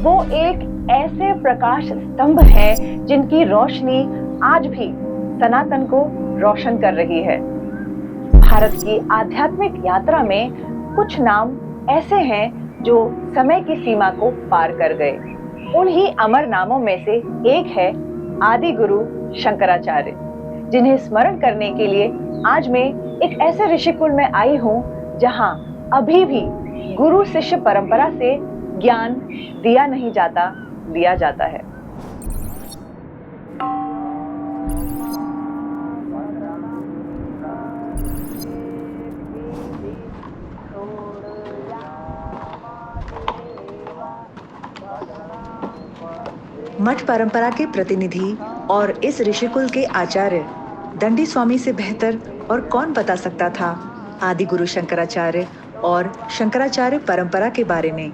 वो एक ऐसे प्रकाश स्तंभ है जिनकी रोशनी आज भी सनातन को रोशन कर रही है। भारत की आध्यात्मिक यात्रा में कुछ नाम ऐसे हैं जो समय की सीमा को पार कर गए। उन्हीं अमर नामों में से एक है आदि गुरु शंकराचार्य, जिन्हें स्मरण करने के लिए आज मैं एक ऐसे ऋषिकुल में आई हूँ जहाँ अभी भी गुरु शिष्य परंपरा से ज्ञान दिया नहीं जाता, दिया जाता है। मठ परंपरा के प्रतिनिधि और इस ऋषिकुल के आचार्य दंडी स्वामी से बेहतर और कौन बता सकता था आदि गुरु शंकराचार्य और शंकराचार्य परंपरा के बारे में।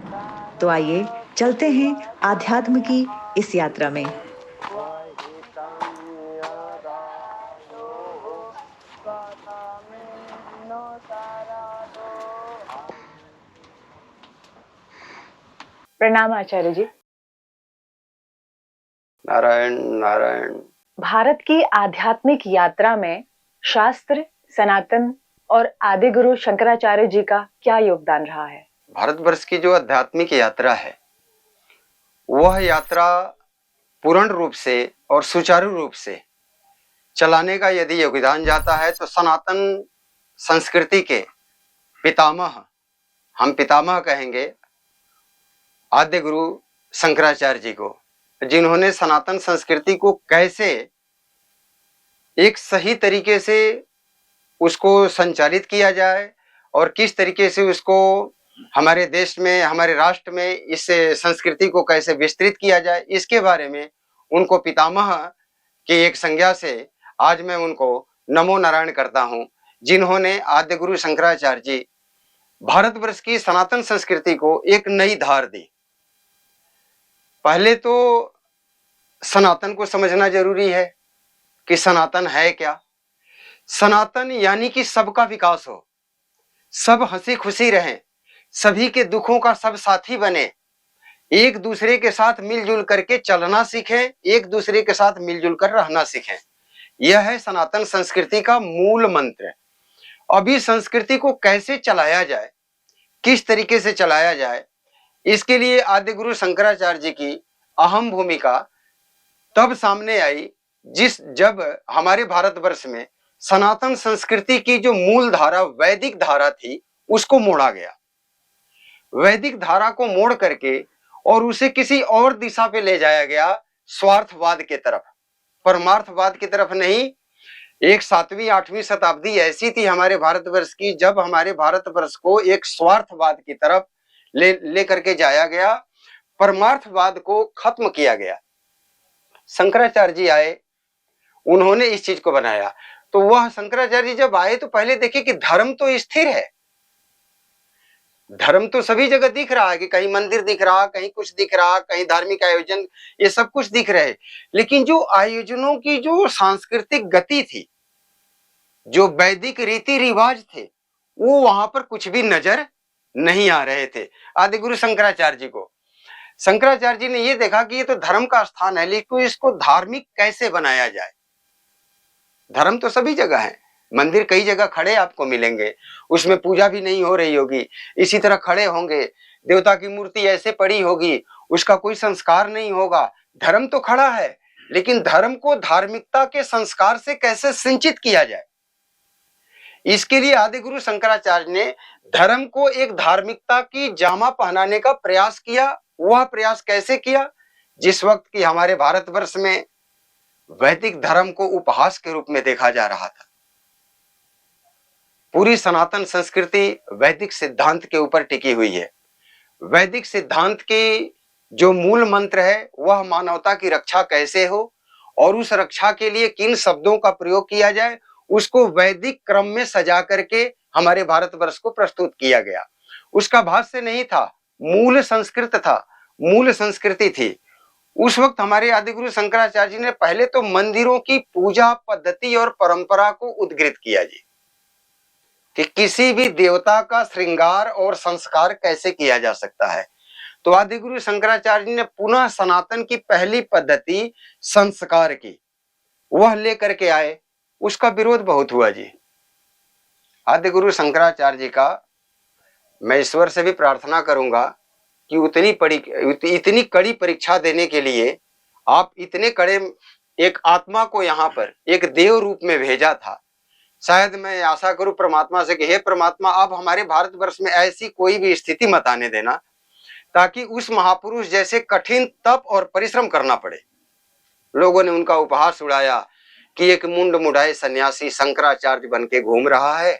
तो आइए चलते हैं आध्यात्म की इस यात्रा में। प्रणाम आचार्य जी। नारायण नारायण। भारत की आध्यात्मिक यात्रा में शास्त्र, सनातन और आदि गुरु शंकराचार्य जी का क्या योगदान रहा है? भारतवर्ष की जो आध्यात्मिक यात्रा है, वह यात्रा पूर्ण रूप से और सुचारू रूप से चलाने का यदि योगदान जाता है तो सनातन संस्कृति के पितामह, हम पितामह कहेंगे आद्य गुरु शंकराचार्य जी को, जिन्होंने सनातन संस्कृति को कैसे एक सही तरीके से उसको संचालित किया जाए और किस तरीके से उसको हमारे देश में, हमारे राष्ट्र में इस संस्कृति को कैसे विस्तृत किया जाए, इसके बारे में उनको पितामह की एक संज्ञा से आज मैं उनको नमो नारायण करता हूँ, जिन्होंने आद्य गुरु शंकराचार्य जी भारतवर्ष की सनातन संस्कृति को एक नई धार दी। पहले तो सनातन को समझना जरूरी है कि सनातन है क्या। सनातन यानी कि सबका विकास हो, सब हंसी खुशी रहें, सभी के दुखों का सब साथी बने, एक दूसरे के साथ मिलजुल करके चलना सीखें, एक दूसरे के साथ मिलजुल कर रहना सीखें। यह है सनातन संस्कृति का मूल मंत्र। अभी संस्कृति को कैसे चलाया जाए, किस तरीके से चलाया जाए, इसके लिए आद्य गुरु शंकराचार्य जी की अहम भूमिका तब सामने आई जब हमारे भारतवर्ष में सनातन संस्कृति की जो मूल धारा वैदिक धारा थी उसको मोड़ा गया। वैदिक धारा को मोड़ करके और उसे किसी और दिशा पे ले जाया गया, स्वार्थवाद के तरफ, परमार्थवाद की तरफ नहीं। एक 7वीं 8वीं शताब्दी ऐसी थी हमारे भारतवर्ष की जब हमारे भारतवर्ष को एक स्वार्थवाद की तरफ ले करके जाया गया, परमार्थवाद को खत्म किया गया। शंकराचार्य जी आए, उन्होंने इस चीज को बनाया। तो वह शंकराचार्य जी जब आए तो पहले देखिए कि धर्म तो स्थिर है, धर्म तो सभी जगह दिख रहा है कि कहीं मंदिर दिख रहा, कहीं कुछ दिख रहा, कहीं धार्मिक आयोजन, ये सब कुछ दिख रहे, लेकिन जो आयोजनों की जो सांस्कृतिक गति थी, जो वैदिक रीति रिवाज थे, वो वहां पर कुछ भी नजर नहीं आ रहे थे। आदि गुरु शंकराचार्य जी को, शंकराचार्य जी ने ये देखा कि ये तो धर्म का स्थान है, लेकिन इसको धार्मिक कैसे बनाया जाए। धर्म तो सभी जगह है, मंदिर कई जगह खड़े आपको मिलेंगे, उसमें पूजा भी नहीं हो रही होगी, इसी तरह खड़े होंगे, देवता की मूर्ति ऐसे पड़ी होगी, उसका कोई संस्कार नहीं होगा। धर्म तो खड़ा है, लेकिन धर्म को धार्मिकता के संस्कार से कैसे सिंचित किया जाए, इसके लिए आदि गुरु शंकराचार्य ने धर्म को एक धार्मिकता की जामा पहनाने का प्रयास किया। वह प्रयास कैसे किया, जिस वक्त की हमारे भारतवर्ष में वैदिक धर्म को उपहास के रूप में देखा जा रहा था। पूरी सनातन संस्कृति वैदिक सिद्धांत के ऊपर टिकी हुई है। वैदिक सिद्धांत की जो मूल मंत्र है वह मानवता की रक्षा कैसे हो और उस रक्षा के लिए किन शब्दों का प्रयोग किया जाए, उसको वैदिक क्रम में सजा करके हमारे भारतवर्ष को प्रस्तुत किया गया। उसका भाष्य नहीं था, मूल संस्कृत था, मूल संस्कृति थी। उस वक्त हमारे आदि गुरु शंकराचार्य जी ने पहले तो मंदिरों की पूजा पद्धति और परंपरा को उद्घृत किया जी, कि किसी भी देवता का श्रृंगार और संस्कार कैसे किया जा सकता है। तो आदि गुरु शंकराचार्य जी ने पुनः सनातन की पहली पद्धति संस्कार की वह लेकर के आए, उसका विरोध बहुत हुआ जी। आदि गुरु शंकराचार्य जी का मैं ईश्वर से भी प्रार्थना करूंगा कि इतनी कड़ी परीक्षा देने के लिए आप इतने कड़े एक आत्मा को यहाँ पर एक देव रूप में भेजा था। शायद मैं आशा करूं परमात्मा से कि हे परमात्मा, आप हमारे भारतवर्ष में ऐसी कोई भी स्थिति मत आने देना ताकि उस महापुरुष जैसे कठिन तप और परिश्रम करना पड़े। लोगों ने उनका उपहास उड़ाया कि एक मुंड मुढ़ाए सन्यासी शंकराचार्य बन के घूम रहा है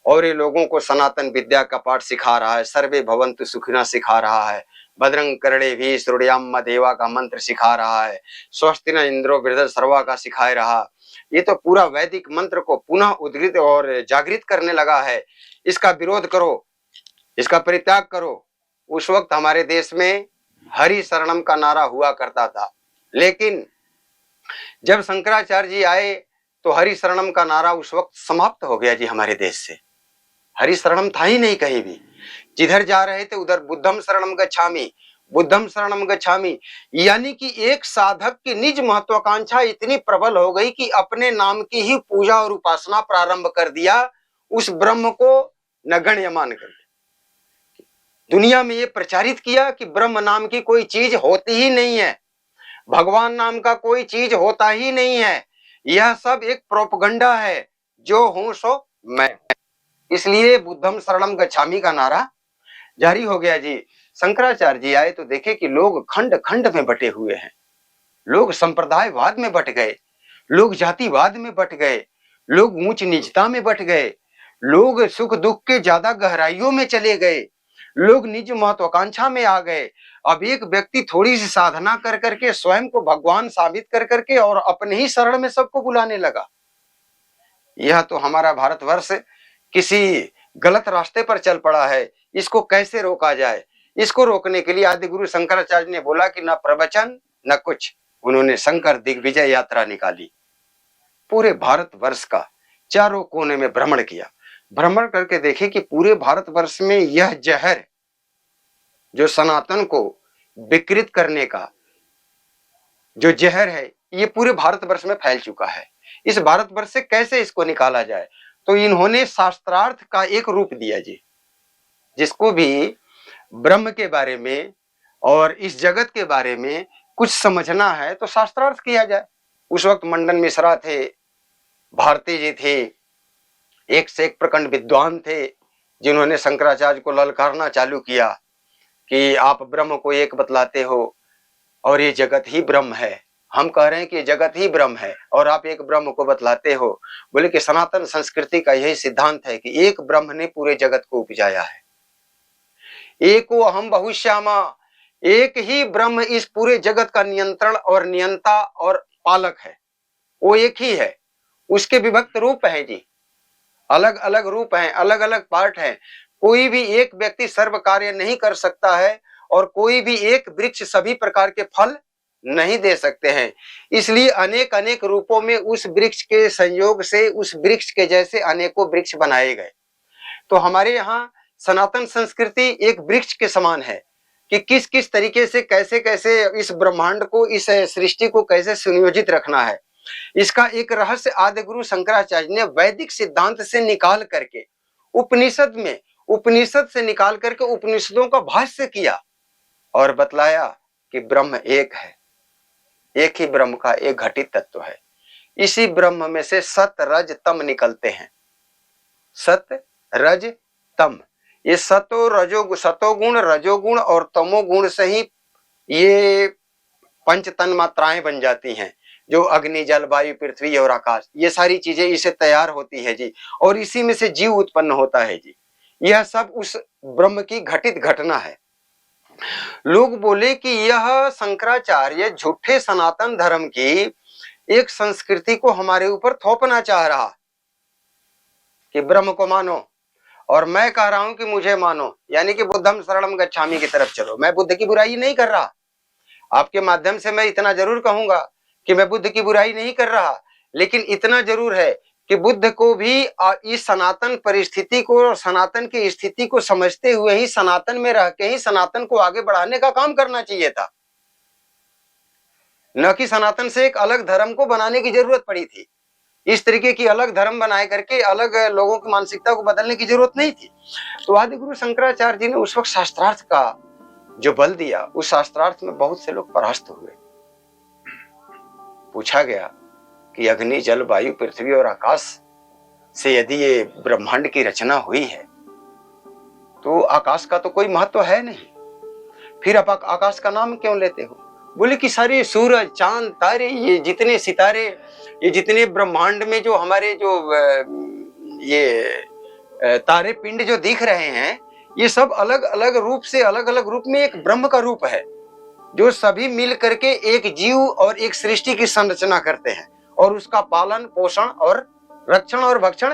और ये लोगों को सनातन विद्या का पाठ सिखा रहा है, सर्वे भवन्तु सुखिनः सिखा रहा है, बजरंग करणे भी सूर्याम देवा का मंत्र सिखा रहा है, स्वस्ति न इंद्रो वृद्धश्रवा का सिखा रहा। ये तो पूरा वैदिक मंत्र को पुनः उद्गृत और जागृत करने लगा है। इसका विरोध करो, इसका परित्याग करो। उस वक्त हमारे देश में हरि शरणम का नारा हुआ करता था, लेकिन जब शंकराचार्य जी आए तो हरि शरणम का नारा उस वक्त समाप्त हो गया जी। हमारे देश से हरि शरणम था ही नहीं कहीं भी। जिधर जा रहे थे उधर बुद्धम शरणम गच्छामि, बुद्धम शरणम गच्छामि, यानी कि एक साधक की निज महत्वाकांक्षा इतनी प्रबल हो गई कि अपने नाम की ही पूजा और उपासना प्रारंभ कर दिया, उस ब्रह्म को नगण्य मान कर दुनिया में ये प्रचारित किया कि ब्रह्म नाम की कोई चीज होती ही नहीं है, भगवान नाम का कोई चीज होता ही नहीं है, यह सब एक प्रोपगंडा है, जो हूं सो मैं। इसलिए बुद्धम शरणम गच्छामि का नारा जारी हो गया जी। शंकराचार्य जी आए तो देखे कि लोग खंड खंड में बटे हुए हैं, लोग संप्रदायवाद में बट गए, लोग जातिवाद में बट गए, लोग ऊंच नीचता में बट गए, लोग सुख दुख के ज्यादा गहराइयों में चले गए, लोग निज महत्वाकांक्षा में आ गए। अब एक व्यक्ति थोड़ी सी साधना कर करके स्वयं को भगवान साबित कर करके और अपने ही शरण में सबको बुलाने लगा। यह तो हमारा भारतवर्ष किसी गलत रास्ते पर चल पड़ा है, इसको कैसे रोका जाए? इसको रोकने के लिए आदि गुरु शंकराचार्य ने बोला कि न प्रवचन न कुछ, उन्होंने शंकर दिग्विजय यात्रा निकाली, पूरे भारतवर्ष का चारों कोने में भ्रमण किया। भ्रमण करके देखे कि पूरे भारतवर्ष में यह जहर जो सनातन को विकृत करने का जो जहर है, ये पूरे भारतवर्ष में फैल चुका है। इस भारतवर्ष से कैसे इसको निकाला जाए? तो इन्होंने शास्त्रार्थ का एक रूप दिया जी। जिसको भी ब्रह्म के बारे में और इस जगत के बारे में कुछ समझना है तो शास्त्रार्थ किया जाए। उस वक्त मंडन मिश्रा थे, भारती जी थे, एक से एक प्रखंड विद्वान थे, जिन्होंने शंकराचार्य को ललकारना चालू किया कि आप ब्रह्म को एक बतलाते हो और ये जगत ही ब्रह्म है। हम कह रहे हैं कि जगत ही ब्रह्म है और आप एक ब्रह्म को बतलाते हो। बोले कि सनातन संस्कृति का यही सिद्धांत है कि एक ब्रह्म ने पूरे जगत को उपजाया है। एको अहम बहुश्यामा, एक ही ब्रह्म इस पूरे जगत का नियंत्रण और नियंता और पालक है, वो एक ही है। उसके विभक्त रूप हैं जी, अलग अलग रूप हैं, अलग अलग पार्ट हैं। कोई भी एक व्यक्ति सर्व कार्य नहीं कर सकता है और कोई भी एक वृक्ष सभी प्रकार के फल नहीं दे सकते हैं। इसलिए अनेक अनेक रूपों में उस वृक्ष के संयोग से उस वृक्ष के जैसे अनेकों वृक्ष बनाए गए। तो हमारे यहाँ सनातन संस्कृति एक वृक्ष के समान है कि किस किस तरीके से कैसे कैसे इस ब्रह्मांड को, इस सृष्टि को कैसे सुनियोजित रखना है। इसका एक रहस्य आदि गुरु शंकराचार्य ने वैदिक सिद्धांत से निकाल करके उपनिषद से निकाल करके उपनिषदों का भाष्य किया और बतलाया कि ब्रह्म एक है, एक ही ब्रह्म का एक घटित तत्व है। इसी ब्रह्म में से सत रज तम निकलते हैं। सत रज तम, ये सतोगुण रजोगुण और तमोगुण से ही ये पंच तन मात्राएं बन जाती हैं, जो अग्नि जल वायु पृथ्वी और आकाश, ये सारी चीजें इसे तैयार होती है जी, और इसी में से जीव उत्पन्न होता है जी। यह सब उस ब्रह्म की घटित घटना है। लोग बोले कि यह शंकराचार्य झूठे सनातन धर्म की एक संस्कृति को हमारे ऊपर थोपना चाह रहा कि ब्रह्म को मानो, और मैं कह रहा हूं कि मुझे मानो, यानी कि बुद्धम शरणम गच्छामि की तरफ चलो। मैं बुद्ध की बुराई नहीं कर रहा, आपके माध्यम से मैं इतना जरूर कहूंगा कि मैं बुद्ध की बुराई नहीं कर रहा, लेकिन इतना जरूर है कि बुद्ध को भी इस सनातन परिस्थिति को और सनातन की स्थिति को समझते हुए ही सनातन में रह के ही सनातन को आगे बढ़ाने का काम करना चाहिए था, न कि सनातन से एक अलग धर्म को बनाने की जरूरत पड़ी थी। इस तरीके की अलग धर्म बनाए करके अलग लोगों की मानसिकता को बदलने की जरूरत नहीं थी। तो आदि गुरु शंकराचार्य जी ने उस वक्त शास्त्रार्थ का जो बल दिया, उस शास्त्रार्थ में बहुत से लोग परास्त हुए। पूछा गया कि अग्नि जल वायु पृथ्वी और आकाश से यदि ये ब्रह्मांड की रचना हुई है तो आकाश का तो कोई महत्व है नहीं, फिर आप आकाश का नाम क्यों लेते हो? बोले कि सारे सूरज चांद तारे, ये जितने सितारे, ये जितने ब्रह्मांड में जो हमारे जो ये तारे पिंड जो दिख रहे हैं, ये सब अलग अलग रूप से अलग अलग रूप में एक ब्रह्म का रूप है, जो सभी मिल करके एक जीव और एक सृष्टि की संरचना करते हैं और उसका पालन पोषण और रक्षण और भक्षण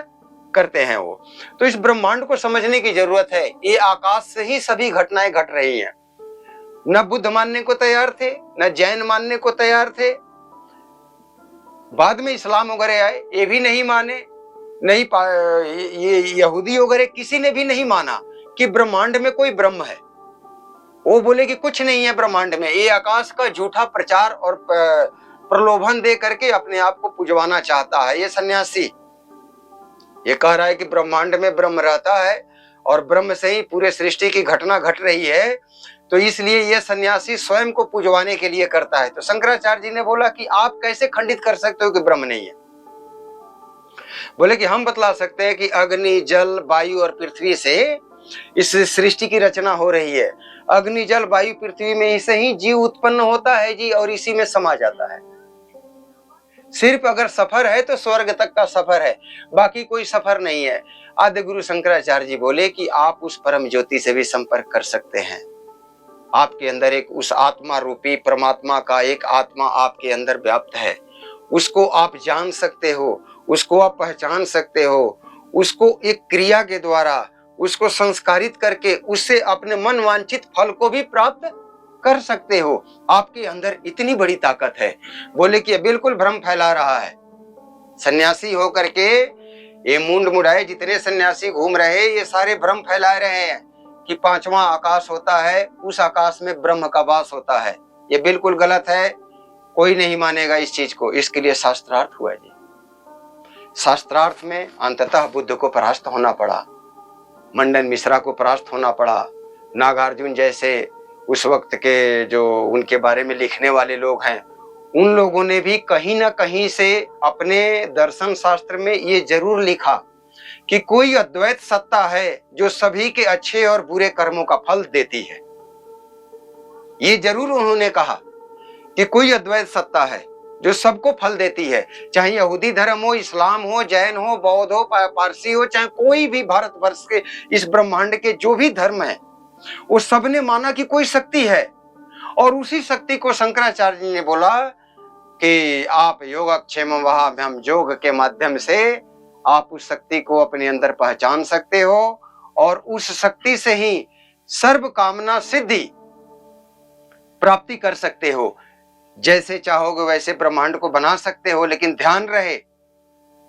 करते हैं वो। तो इस ब्रह्मांड को समझने की जरूरत है। ये आकाश से ही सभी घटनाएं घट रही हैं। न बुद्ध मानने को तैयार थे, न जैन मानने को तैयार थे, बाद में इस्लाम वगैरह आए, ये भी नहीं माने, नहीं ये यहूदी वगैरह किसी ने भी नहीं माना कि ब्रह्मांड में कोई ब्रह्म है। वो बोले कि कुछ नहीं है ब्रह्मांड में, ये आकाश का झूठा प्रचार और प्रलोभन दे करके अपने आप को पुजवाना चाहता है। ये सन्यासी ये कह रहा है कि ब्रह्मांड में ब्रह्म रहता है और ब्रह्म से ही पूरे सृष्टि की घटना घट रही है, तो इसलिए यह सन्यासी स्वयं को पुजवाने के लिए करता है। तो शंकराचार्य जी ने बोला कि आप कैसे खंडित कर सकते हो कि ब्रह्म नहीं है? बोले कि हम बतला सकते हैं कि अग्नि जल वायु और पृथ्वी से इस सृष्टि की रचना हो रही है। अग्नि जल वायु पृथ्वी में से ही जीव उत्पन्न होता है जी, और इसी में समा जाता है। सिर्फ अगर सफर है तो स्वर्ग तक का सफर है, बाकी कोई सफर नहीं है। आदि गुरु शंकराचार्य जी बोले कि आप उस परम ज्योति से भी संपर्क कर सकते हैं। आपके अंदर एक उस आत्मा रूपी परमात्मा का एक आत्मा आपके अंदर व्याप्त है, उसको आप जान सकते हो, उसको आप पहचान सकते हो, उसको एक क्रिया के द्वारा उसको संस्कारित करके उससे अपने मन वांछित फल को भी प्राप्त कर सकते हो। आपके अंदर इतनी बड़ी ताकत है। बोले कि ये बिल्कुल भ्रम फैला रहा है। सन्यासी होकर के ये मुंड मुड़ाए जितने सन्यासी घूम रहे, ये सारे भ्रम फैला रहे हैं कि पांचवा आकाश होता है, उस आकाश में ब्रह्म का वास होता है। ये बिल्कुल गलत है, कोई नहीं मानेगा इस चीज को। इसके लिए शास्त्रार्थ हुआ जी। शास्त्रार्थ में अंततः बुद्ध को परास्त होना पड़ा, मंडन मिश्रा को परास्त होना पड़ा, नागार्जुन जैसे उस वक्त के जो उनके बारे में लिखने वाले लोग हैं, उन लोगों ने भी कहीं ना कहीं से अपने दर्शन शास्त्र में ये जरूर लिखा कि कोई अद्वैत सत्ता है जो सभी के अच्छे और बुरे कर्मों का फल देती है। ये जरूर उन्होंने कहा कि कोई अद्वैत सत्ता है जो सबको फल देती है, चाहे यहूदी धर्म हो, इस्लाम हो, जैन हो, बौद्ध हो, पारसी हो, चाहे कोई भी भारतवर्ष के इस ब्रह्मांड के जो भी धर्म है, वो सबने माना कि कोई शक्ति है। और उसी शक्ति को शंकराचार्य जी ने बोला कि आप योगक्षेमं वहाभ्याम, योग के माध्यम से आप उस शक्ति को अपने अंदर पहचान सकते हो और उस शक्ति से ही सर्व कामना सिद्धि प्राप्ति कर सकते हो। जैसे चाहोगे वैसे ब्रह्मांड को बना सकते हो, लेकिन ध्यान रहे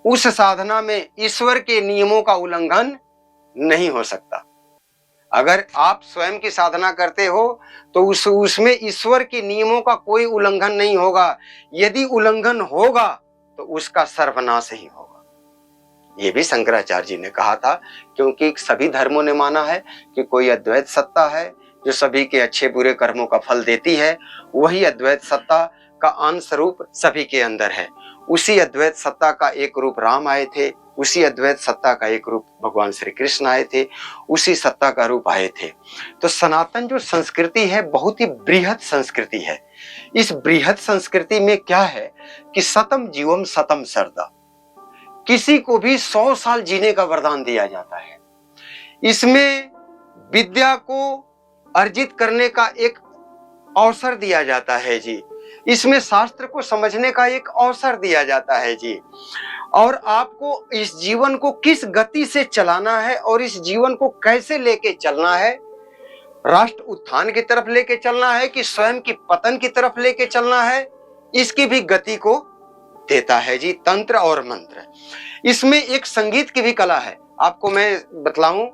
उस साधना में ईश्वर के नियमों का उल्लंघन नहीं हो सकता। अगर आप स्वयं की साधना करते हो तो उसमें ईश्वर के नियमों का कोई उल्लंघन नहीं होगा। यदि उल्लंघन होगा तो उसका सर्वनाश ही होगा। ये भी शंकराचार्य जी ने कहा था, क्योंकि सभी धर्मों ने माना है कि कोई अद्वैत सत्ता है जो सभी के अच्छे बुरे कर्मों का फल देती है। वही अद्वैत सत्ता का अंश रूप सभी के अंदर है। उसी अद्वैत सत्ता का एक रूप राम आए थे, उसी अद्वैत सत्ता का एक रूप भगवान श्री कृष्ण आए थे, उसी सत्ता का रूप आए थे। तो सनातन जो संस्कृति है बहुत ही बृहद संस्कृति है। इस बृहद संस्कृति में क्या है कि सतम जीवम सतम सरदा, किसी को भी 100 साल जीने का वरदान दिया जाता है। इसमें विद्या को अर्जित करने का एक अवसर दिया जाता है जी। इसमें शास्त्र को समझने का एक अवसर दिया जाता है जी। और आपको इस जीवन को किस गति से चलाना है और इस जीवन को कैसे लेके चलना है, राष्ट्र उत्थान की तरफ लेके चलना है कि स्वयं की पतन की तरफ लेके चलना है, इसकी भी गति को देता है जी, तंत्र और मंत्र। इसमें एक संगीत की भी कला है। आपको मैं बतलाऊं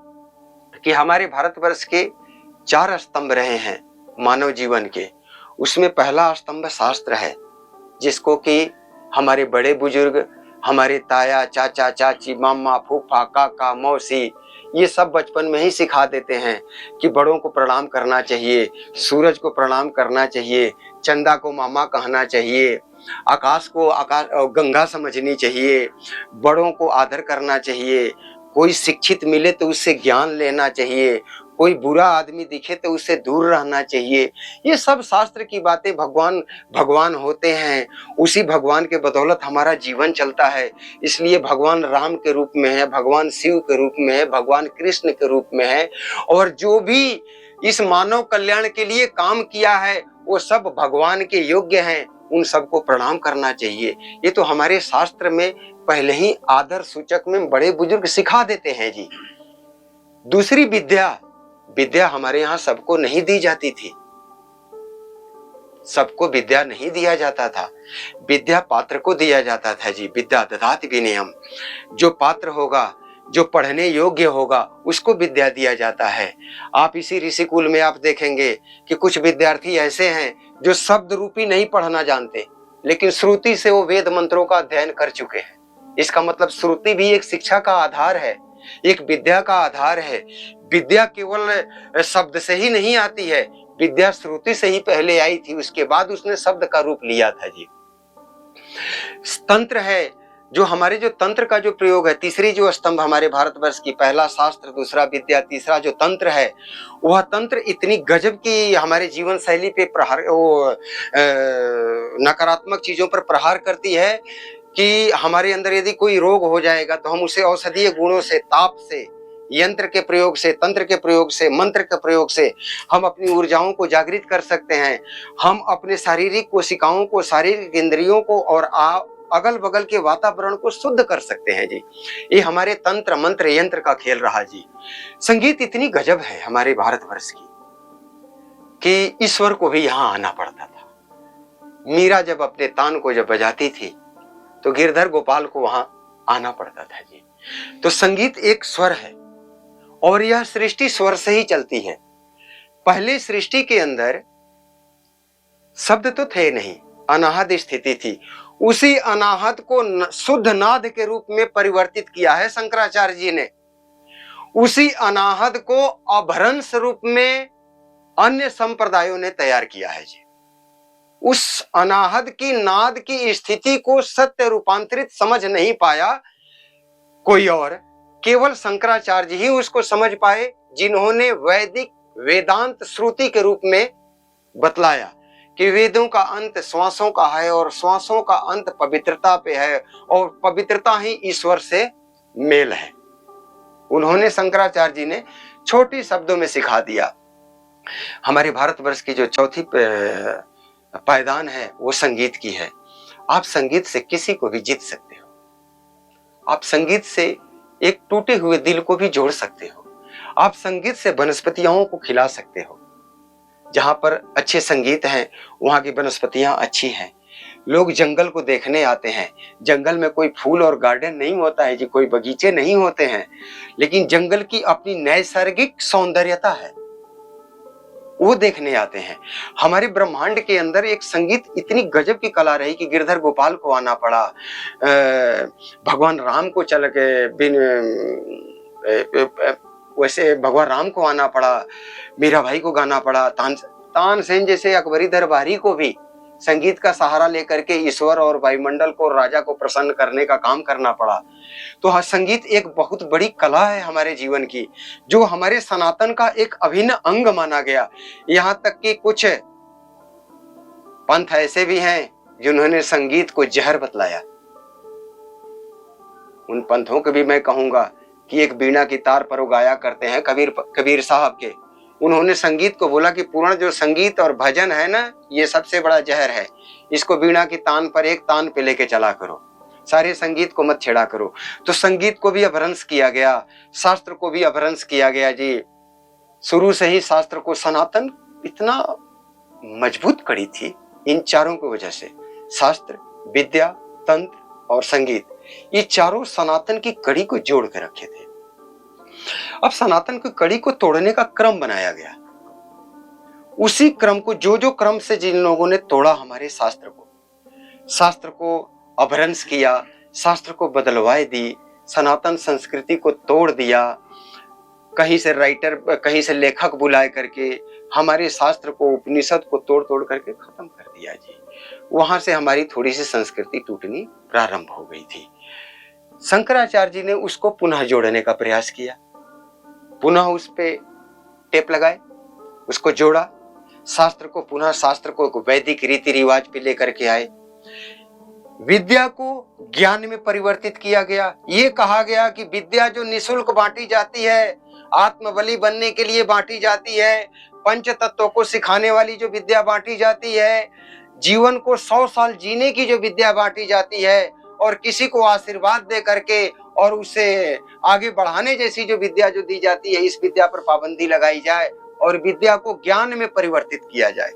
कि हमारे भारतवर्ष के 4 स्तंभ रहे हैं मानव जीवन के। उसमें पहला स्तंभ शास्त्र है, जिसको कि हमारे बड़े बुजुर्ग, हमारे ताया, चाचा, चाची, मामा, फूफा, काका, मौसी, ये सब बचपन में ही सिखा देते हैं कि बड़ों को प्रणाम करना चाहिए, सूरज को प्रणाम करना चाहिए, चंदा को मामा कहना चाहिए, आकाश को गंगा समझनी चाहिए, बड़ों को आदर करना चाहिए, कोई शिक्षित मिले तो उससे ज्ञान लेना चाहिए, कोई बुरा आदमी दिखे तो उससे दूर रहना चाहिए। ये सब शास्त्र की बातें। भगवान होते हैं, उसी भगवान के बदौलत हमारा जीवन चलता है। इसलिए भगवान राम के रूप में है, भगवान शिव के रूप में है, भगवान कृष्ण के रूप में है, और जो भी इस मानव कल्याण के लिए काम किया है वो सब भगवान के योग्य हैं, उन सबको प्रणाम करना चाहिए। ये तो हमारे शास्त्र में पहले ही आदर सूचक में बड़े बुजुर्ग सिखा देते हैं जी। दूसरी विद्या हमारे यहाँ सबको नहीं दी जाती थी, सबको विद्या नहीं दिया जाता था, विद्या पात्र को दिया जाता था जी। विद्या ददाति विनयम, जो पात्र होगा, जो पढ़ने योग्य होगा, उसको विद्या दिया जाता है। आप इसी ऋषिकुल में आप देखेंगे कि कुछ विद्यार्थी ऐसे हैं जो शब्द रूपी नहीं पढ़ना जानते, लेकिन श्रुति से वो वेद मंत्रों का अध्ययन कर चुके हैं। इसका मतलब श्रुति भी एक शिक्षा का आधार है, एक विद्या का आधार है। विद्या केवल शब्द से ही नहीं आती है, विद्या श्रुति से ही पहले आई थी, उसके बाद उसने शब्द का रूप लिया था जी। तंत्र है, जो हमारे जो तंत्र का जो प्रयोग है, तीसरी जो स्तंभ हमारे भारतवर्ष की, पहला शास्त्र, दूसरा विद्या, तीसरा जो तंत्र है, वह तंत्र इतनी गजब की हमारे जीवन शैली पे प्रहार, नकारात्मक चीजों पर प्रहार करती है कि हमारे अंदर यदि कोई रोग हो जाएगा तो हम उसे औषधीय गुणों से, ताप से, यंत्र के प्रयोग से, तंत्र के प्रयोग से, मंत्र के प्रयोग से हम अपनी ऊर्जाओं को जागृत कर सकते हैं। हम अपने शारीरिक कोशिकाओं को, शारीरिक इंद्रियों को और अगल बगल के वातावरण को शुद्ध कर सकते हैं जी। ये हमारे तंत्र, मंत्र, यंत्र का खेल रहा जी। संगीत इतनी गजब है हमारे भारतवर्ष की कि ईश्वर को भी यहाँ आना पड़ता था। मीरा जब अपने तान को जब बजाती थी तो गिरधर गोपाल को वहां आना पड़ता था जी। तो संगीत एक स्वर है और यह सृष्टि स्वर से ही चलती है। पहले सृष्टि के अंदर शब्द तो थे नहीं, अनाहत स्थिति थी। उसी अनाहत को शुद्ध नाद के रूप में परिवर्तित किया है शंकराचार्य जी ने। उसी अनाहत को अभ्रंश रूप में अन्य संप्रदायों ने तैयार किया है जी। उस अनाहत की नाद की स्थिति को सत्य रूपांतरित समझ नहीं पाया कोई और, केवल शंकराचार्य ही उसको समझ पाए, जिन्होंने वैदिक वेदांत श्रुति के रूप में बतलाया कि वेदों का अंत श्वासों का है और श्वासों का अंत पवित्रता पे है और पवित्रता ही ईश्वर से मेल है। उन्होंने, शंकराचार्य जी ने छोटी शब्दों में सिखा दिया। हमारे भारतवर्ष की जो चौथी पायदान है वो संगीत की है। आप संगीत से किसी को भी जीत सकते हो, आप संगीत से एक टूटे हुए दिल को भी जोड़ सकते हो, आप संगीत से वनस्पतियों को खिला सकते हो। जहां पर अच्छे संगीत हैं वहां की वनस्पतियां अच्छी हैं। लोग जंगल को देखने आते हैं। जंगल में कोई फूल और गार्डन नहीं होता है जी, कोई बगीचे नहीं होते हैं, लेकिन जंगल की अपनी नैसर्गिक सौंदर्यता है, वो देखने आते हैं। हमारे ब्रह्मांड के अंदर एक संगीत इतनी गजब की कला रही कि गिरधर गोपाल को आना पड़ा, भगवान राम को चल के वैसे भगवान राम को आना पड़ा, मीरा भाई को गाना पड़ा, तानसेन जैसे अकबरी दरबारी को भी संगीत का सहारा लेकर के ईश्वर और वायुमंडल को, राजा को प्रसन्न करने का काम करना पड़ा। तो हाँ, संगीत एक बहुत बड़ी कला है हमारे जीवन की, जो हमारे सनातन का एक अभिन्न अंग माना गया। यहाँ तक कि कुछ पंथ ऐसे भी हैं जिन्होंने संगीत को जहर बतलाया। उन पंथों को भी मैं कहूंगा कि एक बीणा की तार पर वो गाया करते हैं कबीर साहब के। उन्होंने संगीत को बोला कि पूर्ण जो संगीत और भजन है ना, ये सबसे बड़ा जहर है, इसको बीणा की तान पर एक तान पे लेके चला करो, सारे संगीत को मत छेड़ा करो। तो संगीत को भी अपभ्रंश किया गया, शास्त्र को भी अपभ्रंश किया गया जी। शुरू से ही शास्त्र को, सनातन इतना मजबूत कड़ी थी इन चारों की वजह से, शास्त्र, विद्या, तंत्र और संगीत, ये चारों सनातन की कड़ी को जोड़ कर रखे थे। अब सनातन की कड़ी को तोड़ने का क्रम बनाया गया। उसी क्रम को, जो क्रम से जिन लोगों ने तोड़ा हमारे शास्त्र को अपभ्रंश किया, शास्त्र को बदलवाए दी, सनातन संस्कृति को तोड़ दिया, कहीं से राइटर, कहीं से लेखक बुलाए करके हमारे शास्त्र को, उपनिषद को तोड़ तोड़ करके खत्म कर दिया जी। वहां से हमारी थोड़ी सी संस्कृति टूटनी प्रारंभ हो गई थी। शंकराचार्य जी ने उसको पुनः जोड़ने का प्रयास किया, पुनः उस पे टेप लगाए, उसको जोड़ा, शास्त्र को वैदिक रीति रिवाज पे लेकर के आए, विद्या को ज्ञान में परिवर्तित किया गया। ये कहा गया कि विद्या जो निःशुल्क बांटी जाती है, आत्मबली बनने के लिए बांटी जाती है, पंच तत्वों को सिखाने वाली जो विद्या बांटी जाती है, जीवन को 100 साल जीने की जो विद्या बांटी जाती है, और किसी को आशीर्वाद दे करके और उसे आगे बढ़ाने जैसी जो विद्या जो दी जाती है, इस विद्या पर पाबंदी लगाई जाए और विद्या को ज्ञान में परिवर्तित किया जाए।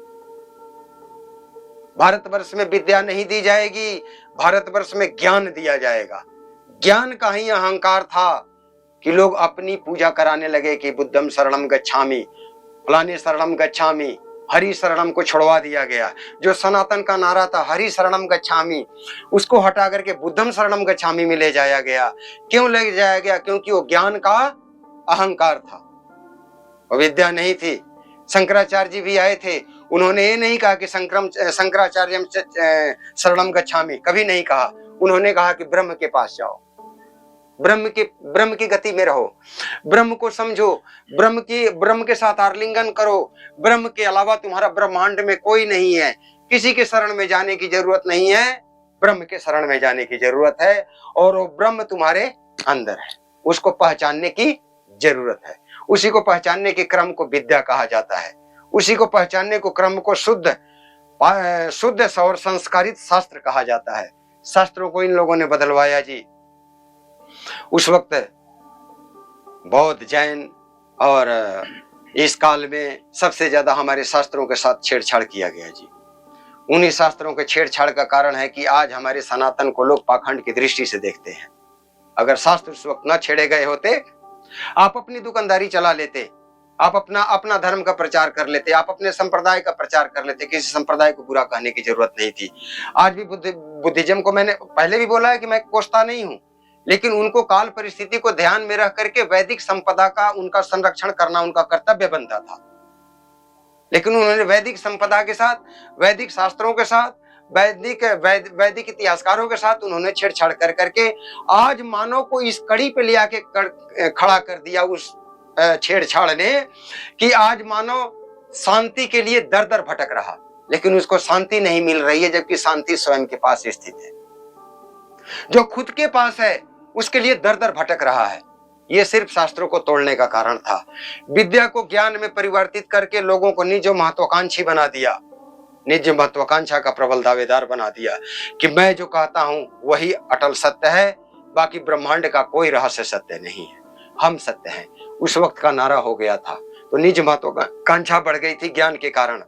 भारतवर्ष में विद्या नहीं दी जाएगी, भारतवर्ष में ज्ञान दिया जाएगा। ज्ञान का ही अहंकार था कि लोग अपनी पूजा कराने लगे कि बुद्धम शरणम गच्छामि, फलाने शरणम गच्छामि, हरि शरणम को छुड़वा दिया गया। जो सनातन का नारा था हरि शरणम गच्छामि, उसको हटा करके बुद्धम शरणम गच्छामि में ले जाया गया। क्यों ले जाया गया? क्योंकि वो ज्ञान का अहंकार था, वो विद्या नहीं थी। शंकराचार्य जी भी आए थे, उन्होंने ये नहीं कहा कि शंकराचार्य शरणम गच्छामि, कभी नहीं कहा। उन्होंने कहा कि ब्रह्म के पास जाओ, ब्रह्म की गति में रहो, ब्रह्म को समझो, ब्रह्म के साथ आलिंगन करो, ब्रह्म के अलावा तुम्हारा ब्रह्मांड में कोई नहीं है, किसी के शरण में जाने की जरूरत नहीं है, ब्रह्म के शरण में जाने की जरूरत है। और वो ब्रह्म तुम्हारे अंदर है, उसको पहचानने की जरूरत है। उसी को पहचानने के क्रम को विद्या कहा जाता है, उसी को पहचानने को क्रम को शुद्ध और संस्कारित शास्त्र कहा जाता है। शास्त्रों को इन लोगों ने बदलवाया जी। उस वक्त बौद्ध, जैन और इस काल में सबसे ज्यादा हमारे शास्त्रों के साथ छेड़छाड़ किया गया जी। उन्हीं शास्त्रों के छेड़छाड़ का कारण है कि आज हमारे सनातन को लोग पाखंड की दृष्टि से देखते हैं। अगर शास्त्र उस वक्त न छेड़े गए होते, आप अपनी दुकानदारी चला लेते, आप अपना धर्म का प्रचार कर लेते, आप अपने संप्रदाय का प्रचार कर लेते, किसी संप्रदाय को बुरा कहने की जरूरत नहीं थी। आज भी बुद्धिज्म को मैंने पहले भी बोला है कि मैं कोसता नहीं हूं, लेकिन उनको काल परिस्थिति को ध्यान में रख करके वैदिक संपदा का उनका संरक्षण करना उनका कर्तव्य बनता था। लेकिन उन्होंने वैदिक संपदा के साथ, वैदिक शास्त्रों के साथ, वैदिक इतिहासकारों के साथ उन्होंने छेड़छाड़ कर करके आज मानव को इस कड़ी पे ले आके खड़ा कर दिया उस छेड़छाड़ ने, कि आज मानव शांति के लिए दर दर भटक रहा, लेकिन उसको शांति नहीं मिल रही है, जबकि शांति स्वयं के पास स्थित है। जो खुद के पास है उसके लिए दर दर भटक रहा है। यह सिर्फ शास्त्रों को तोड़ने का कारण था। विद्या को ज्ञान में परिवर्तित करके लोगों को निज महत्वाकांक्षी बना दिया, निज महत्वाकांक्षा का प्रबल दावेदार बना दिया कि मैं जो कहता हूं वही अटल सत्य है, बाकी ब्रह्मांड का कोई रहस्य सत्य नहीं है, हम सत्य हैं। उस वक्त का नारा हो गया था, तो निज महत्वाकांक्षा बढ़ गई थी ज्ञान के कारण।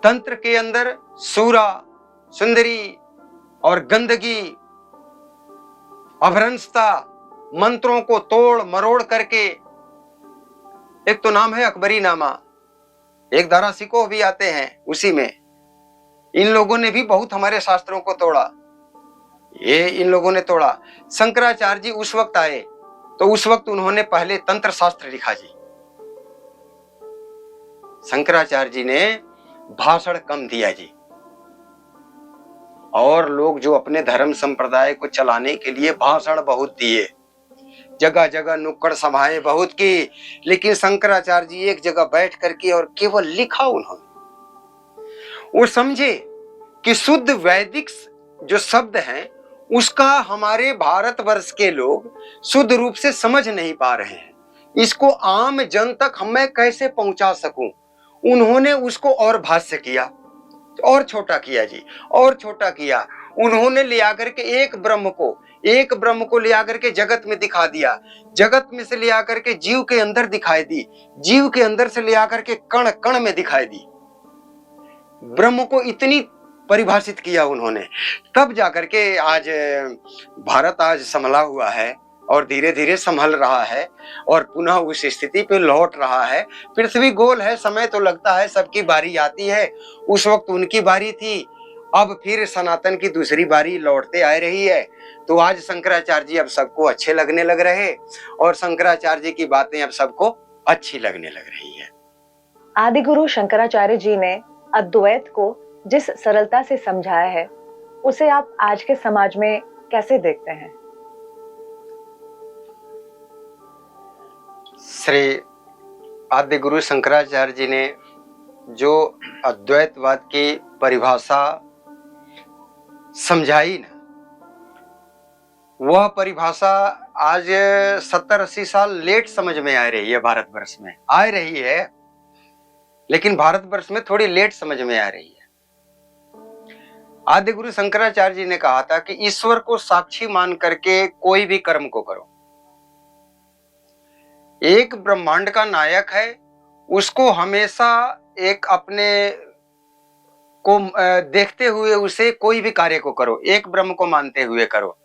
तंत्र के अंदर सूरा, सुंदरी और गंदगी, अभ्रंशता, मंत्रों को तोड़ मरोड़ करके, एक तो नाम है अकबरी नामा, एक दारा सिकोह भी आते हैं उसी में। इन लोगों ने भी बहुत हमारे शास्त्रों को तोड़ा, ये इन लोगों ने तोड़ा। शंकराचार्य जी उस वक्त आए तो उस वक्त उन्होंने पहले तंत्र शास्त्र लिखा जी। शंकराचार्य जी ने भाषण कम दिया जी, और लोग जो अपने धर्म संप्रदाय को चलाने के लिए भाषण बहुत दिए, जगह जगह नुक्कड़ सभाएं बहुत की, लेकिन शंकराचार्य जी एक जगह बैठ करके और केवल लिखा उन्होंने। वो समझे कि शुद्ध वैदिक जो शब्द हैं उसका हमारे भारतवर्ष के लोग शुद्ध रूप से समझ नहीं पा रहे हैं, इसको आम जन तक मैं कैसे पहुंचा सकूं। उन्होंने उसको और भाष्य किया, और छोटा किया जी, और छोटा किया। उन्होंने ले आकर के एक ब्रह्म को ले आकर के जगत में दिखा दिया, जगत में से ले आकर के जीव के अंदर दिखाई दी, जीव के अंदर से ले आकर के कण कण में दिखाई दी। ब्रह्म को इतनी परिभाषित किया उन्होंने, तब जाकर के आज भारत आज संभला हुआ है और धीरे धीरे संभल रहा है और पुनः उस स्थिति पे लौट रहा है। पृथ्वी गोल है, समय तो लगता है, सबकी बारी आती है। उस वक्त उनकी बारी थी, अब फिर सनातन की दूसरी बारी लौटते आ रही है। तो आज शंकराचार्य जी अब सबको अच्छे लगने लग रहे और शंकराचार्य जी की बातें अब सबको अच्छी लगने लग रही है। आदि गुरु शंकराचार्य जी ने अद्वैत को जिस सरलता से समझाया है, उसे आप आज के समाज में कैसे देखते हैं? श्री आदि गुरु शंकराचार्य जी ने जो अद्वैतवाद की परिभाषा समझाई ना, वह परिभाषा आज 70-80 साल लेट समझ में आ रही है। भारतवर्ष में आ रही है, लेकिन भारतवर्ष में थोड़ी लेट समझ में आ रही है। आदि गुरु शंकराचार्य जी ने कहा था कि ईश्वर को साक्षी मान करके कोई भी कर्म को करो। एक ब्रह्मांड का नायक है, उसको हमेशा एक अपने को देखते हुए उसे कोई भी कार्य को करो, एक ब्रह्म को मानते हुए करो।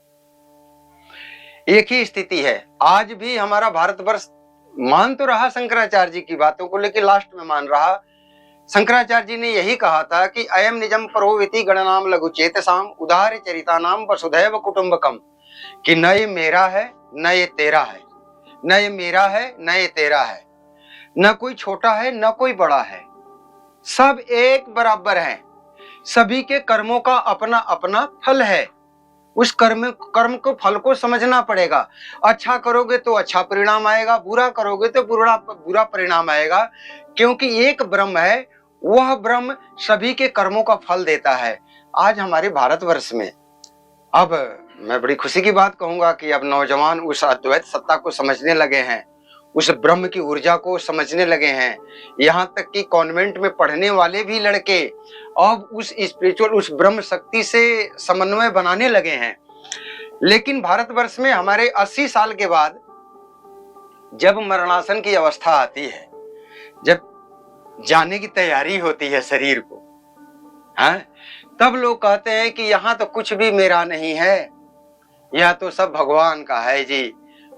एक ही स्थिति है आज भी। हमारा भारतवर्ष मान तो रहा शंकराचार्य जी की बातों को, लेकिन लास्ट में मान रहा। शंकराचार्य जी ने यही कहा था कि अयम निजम परोविति गणनाम लघु चेतसाम उदार चरितानाम वसुधैव कुटुंबकम, कि न ये मेरा है न ये तेरा है, न ये मेरा है न ये तेरा है, न कोई छोटा है न कोई बड़ा है, सब एक बराबर हैं। सभी के कर्मों का अपना अपना फल है। उस कर्म को फल को समझना पड़ेगा। अच्छा करोगे तो अच्छा परिणाम आएगा, बुरा करोगे तो बुरा परिणाम आएगा, क्योंकि एक ब्रह्म है, वह ब्रह्म सभी के कर्मों का फल देता है। आज हमारे भारतवर्ष में अब मैं बड़ी खुशी की बात कहूंगा कि अब नौजवान उस अद्वैत सत्ता को समझने लगे हैं, उस ब्रह्म की ऊर्जा को समझने लगे हैं। यहाँ तक कि कॉन्वेंट में पढ़ने वाले भी लड़के अब उस स्पिरिचुअल, उस ब्रह्म शक्ति से समन्वय बनाने लगे हैं। लेकिन भारतवर्ष में हमारे 80 साल के बाद जब मरणासन की अवस्था आती है, जब जाने की तैयारी होती है शरीर को, हाँ, तब लोग कहते हैं कि यहाँ तो कुछ भी मेरा नहीं है, यह तो सब भगवान का है जी,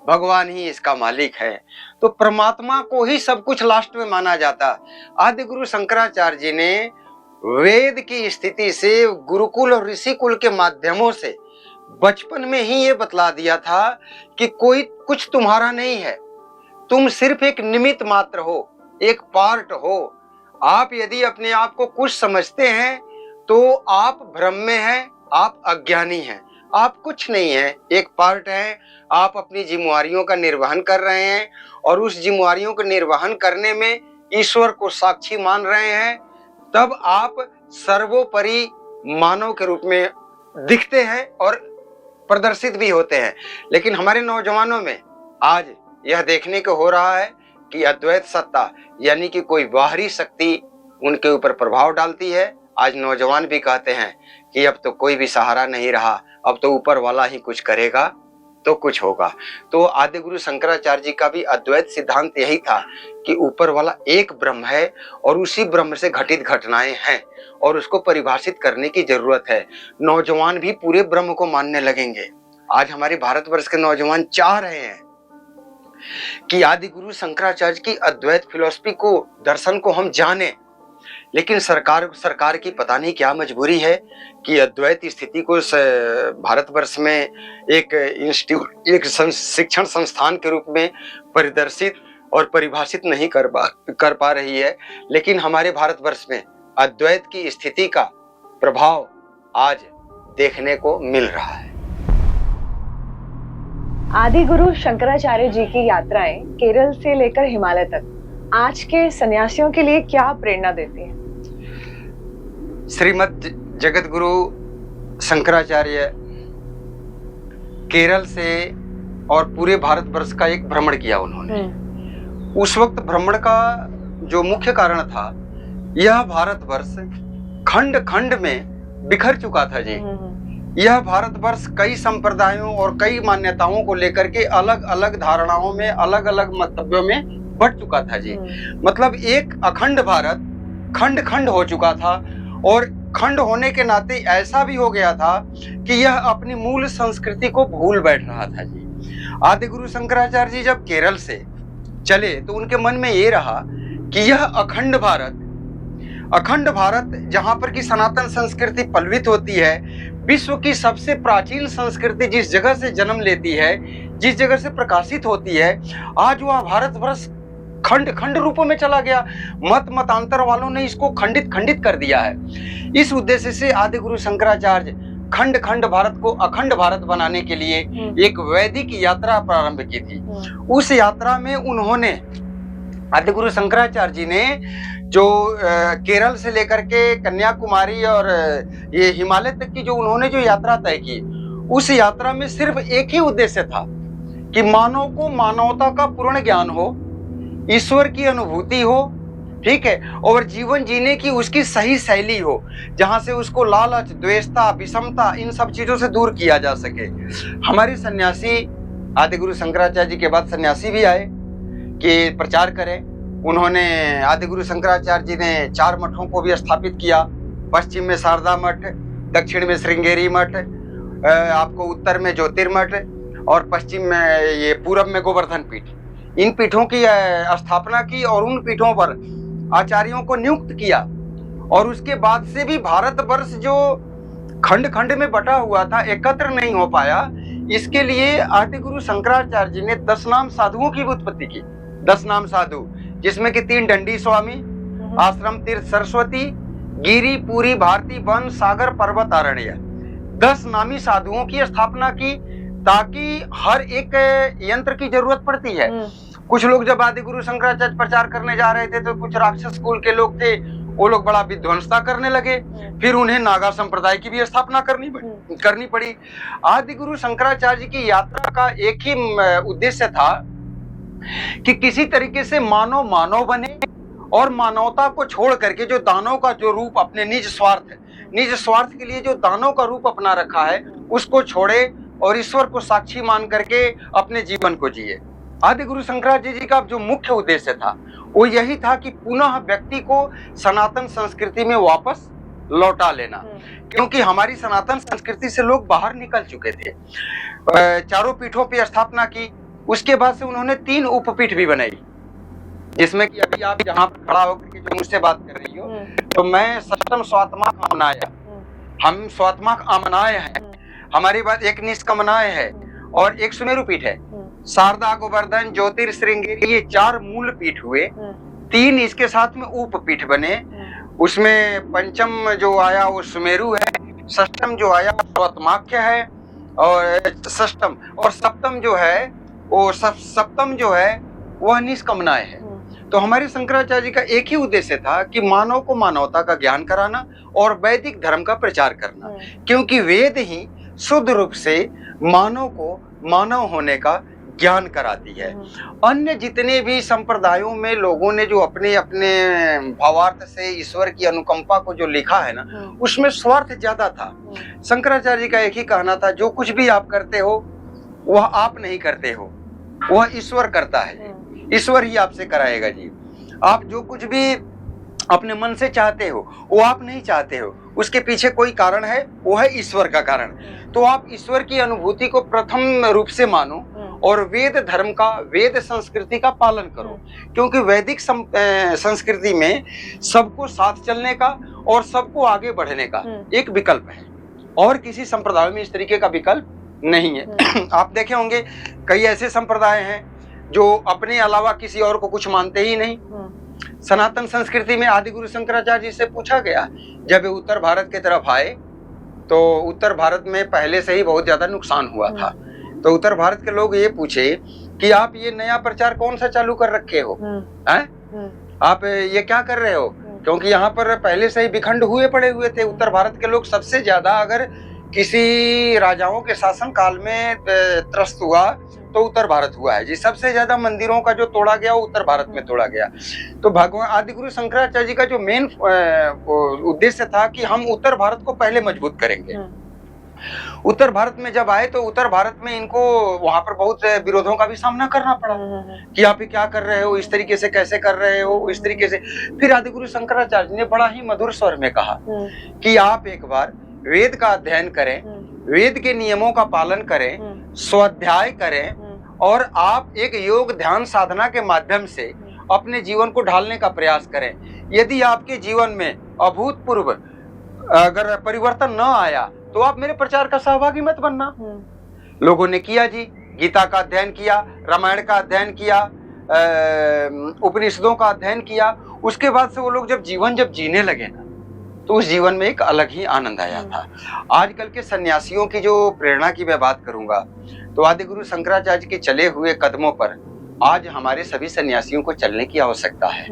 भगवान ही इसका मालिक है। तो परमात्मा को ही सब कुछ लास्ट में माना जाता। आदि गुरु शंकराचार्य जी ने वेद की स्थिति से, गुरुकुल और ऋषिकुल के माध्यमों से बचपन में ही ये बतला दिया था कि कोई कुछ तुम्हारा नहीं है, तुम सिर्फ एक निमित्त मात्र हो, एक पार्ट हो। आप यदि अपने आप को कुछ समझते हैं तो आप भ्रम में हैं, आप अज्ञानी हैं, आप कुछ नहीं है, एक पार्ट है। आप अपनी जिम्मेवारियों का निर्वहन कर रहे हैं और उस जिम्मेवारियों का निर्वहन करने में ईश्वर को साक्षी मान रहे हैं, तब आप सर्वोपरि मानव के रूप में दिखते हैं और प्रदर्शित भी होते हैं। लेकिन हमारे नौजवानों में आज यह देखने को हो रहा है कि अद्वैत सत्ता यानी कि कोई बाहरी शक्ति उनके ऊपर प्रभाव डालती है। आज नौजवान भी कहते हैं कि अब तो कोई भी सहारा नहीं रहा, अब तो ऊपर वाला ही कुछ करेगा तो कुछ होगा। तो आदि गुरु शंकराचार्य जी का भी अद्वैत सिद्धांत यही था कि ऊपर वाला एक ब्रह्म है और उसी ब्रह्म से घटित घटनाएं हैं और उसको परिभाषित करने की जरूरत है। नौजवान भी पूरे ब्रह्म को मानने लगेंगे। आज हमारे भारतवर्ष के नौजवान चाह रहे हैं कि आदि गुरु शंकराचार्य की अद्वैत फिलॉसफी को, दर्शन को हम जाने, लेकिन सरकार की पता नहीं क्या मजबूरी है कि अद्वैत स्थिति को भारतवर्ष में एक इंस्टीट्यूट, एक शिक्षण संस्थान के रूप में परिदर्शित और परिभाषित नहीं कर पा रही है। लेकिन हमारे भारतवर्ष में अद्वैत की स्थिति का प्रभाव आज देखने को मिल रहा है। आदि गुरु शंकराचार्य जी की यात्राएं केरल से लेकर हिमालय तक आज के सन्यासियों के लिए क्या प्रेरणा देती है? श्रीमद जगत गुरु शंकराचार्य केरल से और पूरे भारतवर्ष का एक भ्रमण किया उन्होंने। उस वक्त भ्रमण का जो मुख्य कारण था, यह भारतवर्ष खंड खंड में बिखर चुका था जी। यह भारतवर्ष कई संप्रदायों और कई मान्यताओं को लेकर के अलग अलग धारणाओं में, अलग अलग मंतव्यों में बढ़ चुका था जी। मतलब एक अखंड भारत खंड खंड हो चुका था और खंड होने के नाते ऐसा भी हो गया था कि यह अपनी मूल संस्कृति को भूल बैठ रहा था जी। आदि गुरु शंकराचार्य जी जब केरल से चले तो उनके मन में ये रहा कि यह अखंड भारत जहां पर की सनातन संस्कृति पल्वित होती है, विश्व की सबसे प्राचीन संस्कृति जिस जगह से जन्म लेती है, जिस जगह से प्रकाशित होती है, आज वह भारतवर्ष खंड खंड रूपों में चला गया। मतांतर वालों ने इसको खंडित कर दिया है। इस उद्देश्य से आदि गुरु शंकराचार्य खंड भारत को अखंड भारत बनाने के लिए एक वैदिक यात्रा प्रारंभ की थी। उस यात्रा में उन्होंने, आदि गुरु शंकराचार्य जी ने जो केरल से लेकर के कन्याकुमारी और ये हिमालय तक की जो उन्होंने जो यात्रा तय की, उस यात्रा में सिर्फ एक ही उद्देश्य था कि मानव को मानवता का पूर्ण ज्ञान हो, ईश्वर की अनुभूति हो, ठीक है, और जीवन जीने की उसकी सही शैली हो, जहां से उसको लालच, द्वेषता, विषमता, इन सब चीजों से दूर किया जा सके। हमारे सन्यासी आदि गुरु शंकराचार्य जी के बाद सन्यासी भी आए कि प्रचार करें। उन्होंने, आदि गुरु शंकराचार्य जी ने 4 मठों को भी स्थापित किया। पश्चिम में शारदा मठ, दक्षिण में श्रृंगेरी मठ, आपको उत्तर में ज्योतिर्मठ और पश्चिम में ये पूरब में गोवर्धन पीठ। इन पीठों की स्थापना की और उन पीठों पर आचार्यों को नियुक्त किया। और उसके बाद से भी भारतवर्ष जो खंड खंड में बटा हुआ था, एकत्र नहीं हो पाया। इसके लिए आदि गुरु शंकराचार्य जी ने 10 नाम साधुओं की उत्पत्ति की। 10 नाम साधु, जिसमें कि 3 दंडी स्वामी, आश्रम तीर्थ सरस्वती, गिरी, पूरी, भारती, वन, सागर, पर्वत, आरण्य, 10 नामी साधुओं की स्थापना की, ताकि हर एक यंत्र की जरूरत पड़ती है। कुछ लोग जब आदि गुरु शंकराचार्य प्रचार करने जा रहे थे तो कुछ राक्षस कुल के लोग थे, वो लोग बड़ा विध्वंसता करने लगे। फिर उन्हें नागा संप्रदाय की भी स्थापना करनी पड़ी। आदि गुरु शंकराचार्य जी की यात्रा का एक ही उद्देश्य था कि किसी तरीके से मानव बने और मानवता को छोड़ करके जो दानव का जो रूप अपने निज स्वार्थ के लिए जो दानव का रूप अपना रखा है, उसको छोड़े और ईश्वर को साक्षी मान करके अपने जीवन को जिए। आदि गुरु शंकराचार्य जी का जो मुख्य उद्देश्य था वो यही था कि पुनः व्यक्ति को सनातन संस्कृति में वापस लौटा लेना, क्योंकि हमारी सनातन संस्कृति से लोग बाहर निकल चुके थे। 4 पीठों की स्थापना की। उसके बाद से उन्होंने 3 उपपीठ भी बनाई, जिसमें कि अभी आप जहाँ पर खड़ा होकर के जो मुझसे बात कर रही हो, तो मैं सष्टम स्वात्माक आमनाय, हम स्वात्माक आमनाय हैं। हमारी बात एक निष्कमनाय है और एक सुमेरु पीठ है। शारदा, गोवर्धन, ज्योतिर, श्रृंगेरी, ये 4 मूल पीठ हुए। 3 इसके साथ में उपपीठ बने। उसमें पंचम जो आया वो सुमेरु है, षष्टम जो आया स्वात्माख्य है, और षष्टम और सप्तम जो है वो सप्तम जो है वह निष्कमनाय है। तो हमारे शंकराचार्य जी का एक ही उद्देश्य था कि मानव को मानवता का ज्ञान कराना और वैदिक धर्म का प्रचार करना, क्योंकि वेद ही शुद्ध रूप से मानव को मानव होने का ज्ञान कराती है। अन्य जितने भी संप्रदायों में लोगों ने जो अपने अपने भावार्थ से ईश्वर की अनुकंपा को जो लिखा है ना, उसमें स्वार्थ ज्यादा था। शंकराचार्य जी का एक ही कहना था, जो कुछ भी आप करते हो वह आप नहीं करते हो, वह ईश्वर करता है। ईश्वर ही आपसे कराएगा जी। आप जो कुछ भी अपने मन से चाहते हो वो आप नहीं चाहते हो, उसके पीछे कोई कारण है, वो है ईश्वर का कारण। तो आप ईश्वर की अनुभूति को प्रथम रूप से मानो और वेद धर्म का, वेद संस्कृति का पालन करो, क्योंकि वैदिक संस्कृति में सबको साथ चलने का और सबको आगे बढ़ने का एक विकल्प है, और किसी संप्रदाय में इस तरीके का विकल्प नहीं है। आप देखे होंगे कई ऐसे संप्रदाय हैं जो अपने अलावा किसी और को कुछ मानते ही नहीं। सनातन संस्कृति में आदि गुरु शंकराचार्य जी से पूछा गया, जब उत्तर भारत की तरफ आए तो उत्तर भारत में पहले से ही बहुत ज्यादा नुकसान हुआ था। तो उत्तर भारत के लोग ये पूछे कि आप ये नया प्रचार कौन सा चालू कर रखे हो, आप ये क्या कर रहे हो, क्योंकि यहाँ पर पहले से ही विखंड हुए पड़े हुए थे। उत्तर भारत के लोग सबसे ज्यादा, अगर किसी राजाओं के शासन काल में त्रस्त हुआ तो उत्तर भारत हुआ है जी। सबसे ज्यादा मंदिरों का जो तोड़ा गया वो उत्तर भारत में तोड़ा गया। तो भगवान आदि गुरु शंकराचार्य जी का जो मेन उद्देश्य था कि हम उत्तर भारत को पहले मजबूत करेंगे। उत्तर भारत में जब आए तो उत्तर भारत में इनको वहां पर बहुत विरोधों का भी सामना करना पड़ा कि आप ये क्या कर रहे हो, इस तरीके से कैसे कर रहे हो, इस तरीके से। फिर आदिगुरु शंकराचार्य ने बड़ा ही मधुर स्वर में कहा कि आप एक बार वेद का अध्ययन करें, वेद के नियमों का पालन करें, स्वाध्याय करें और आप एक योग ध्यान साधना के माध्यम से अपने जीवन को ढालने का प्रयास करें। यदि आपके जीवन में अभूतपूर्व अगर परिवर्तन न आया तो आप मेरे प्रचार का सहभागी मत बनना। लोगों ने किया जी, गीता का अध्ययन किया, रामायण का अध्ययन किया, उपनिषदों का अध्ययन किया। उसके बाद से वो लोग जब जीने लगे ना तो उस जीवन में एक अलग ही आनंद आया था। आजकल के सन्यासियों की जो प्रेरणा की मैं बात करूंगा तो आदिगुरु शंकराचार्य के चले हुए कदमों पर आज हमारे सभी सन्यासियों को चलने की आवश्यकता है।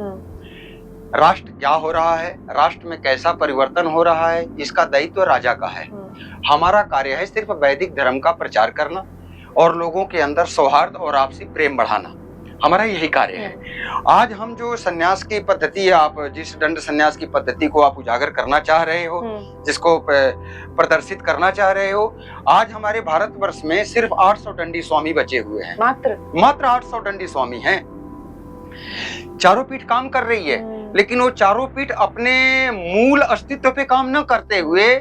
राष्ट्र क्या हो रहा है, राष्ट्र में कैसा परिवर्तन हो रहा है, इसका दायित्व राजा का है। हमारा कार्य है सिर्फ वैदिक धर्म का प्रचार करना और लोगों के अंदर सौहार्द और आपसी प्रेम बढ़ाना, हमारा यही कार्य है। आज हम जो सन्यास की पद्धति, आप जिस दंड सन्यास की पद्धति को आप उजागर करना चाह रहे हो, जिसको प्रदर्शित करना चाह रहे हो, आज हमारे भारतवर्ष में सिर्फ 800 दंडी स्वामी बचे हुए हैं। मात्र 800 दंडी स्वामी हैं। चारों पीठ काम कर रही है, लेकिन वो चारों पीठ अपने मूल अस्तित्व पे काम न करते हुए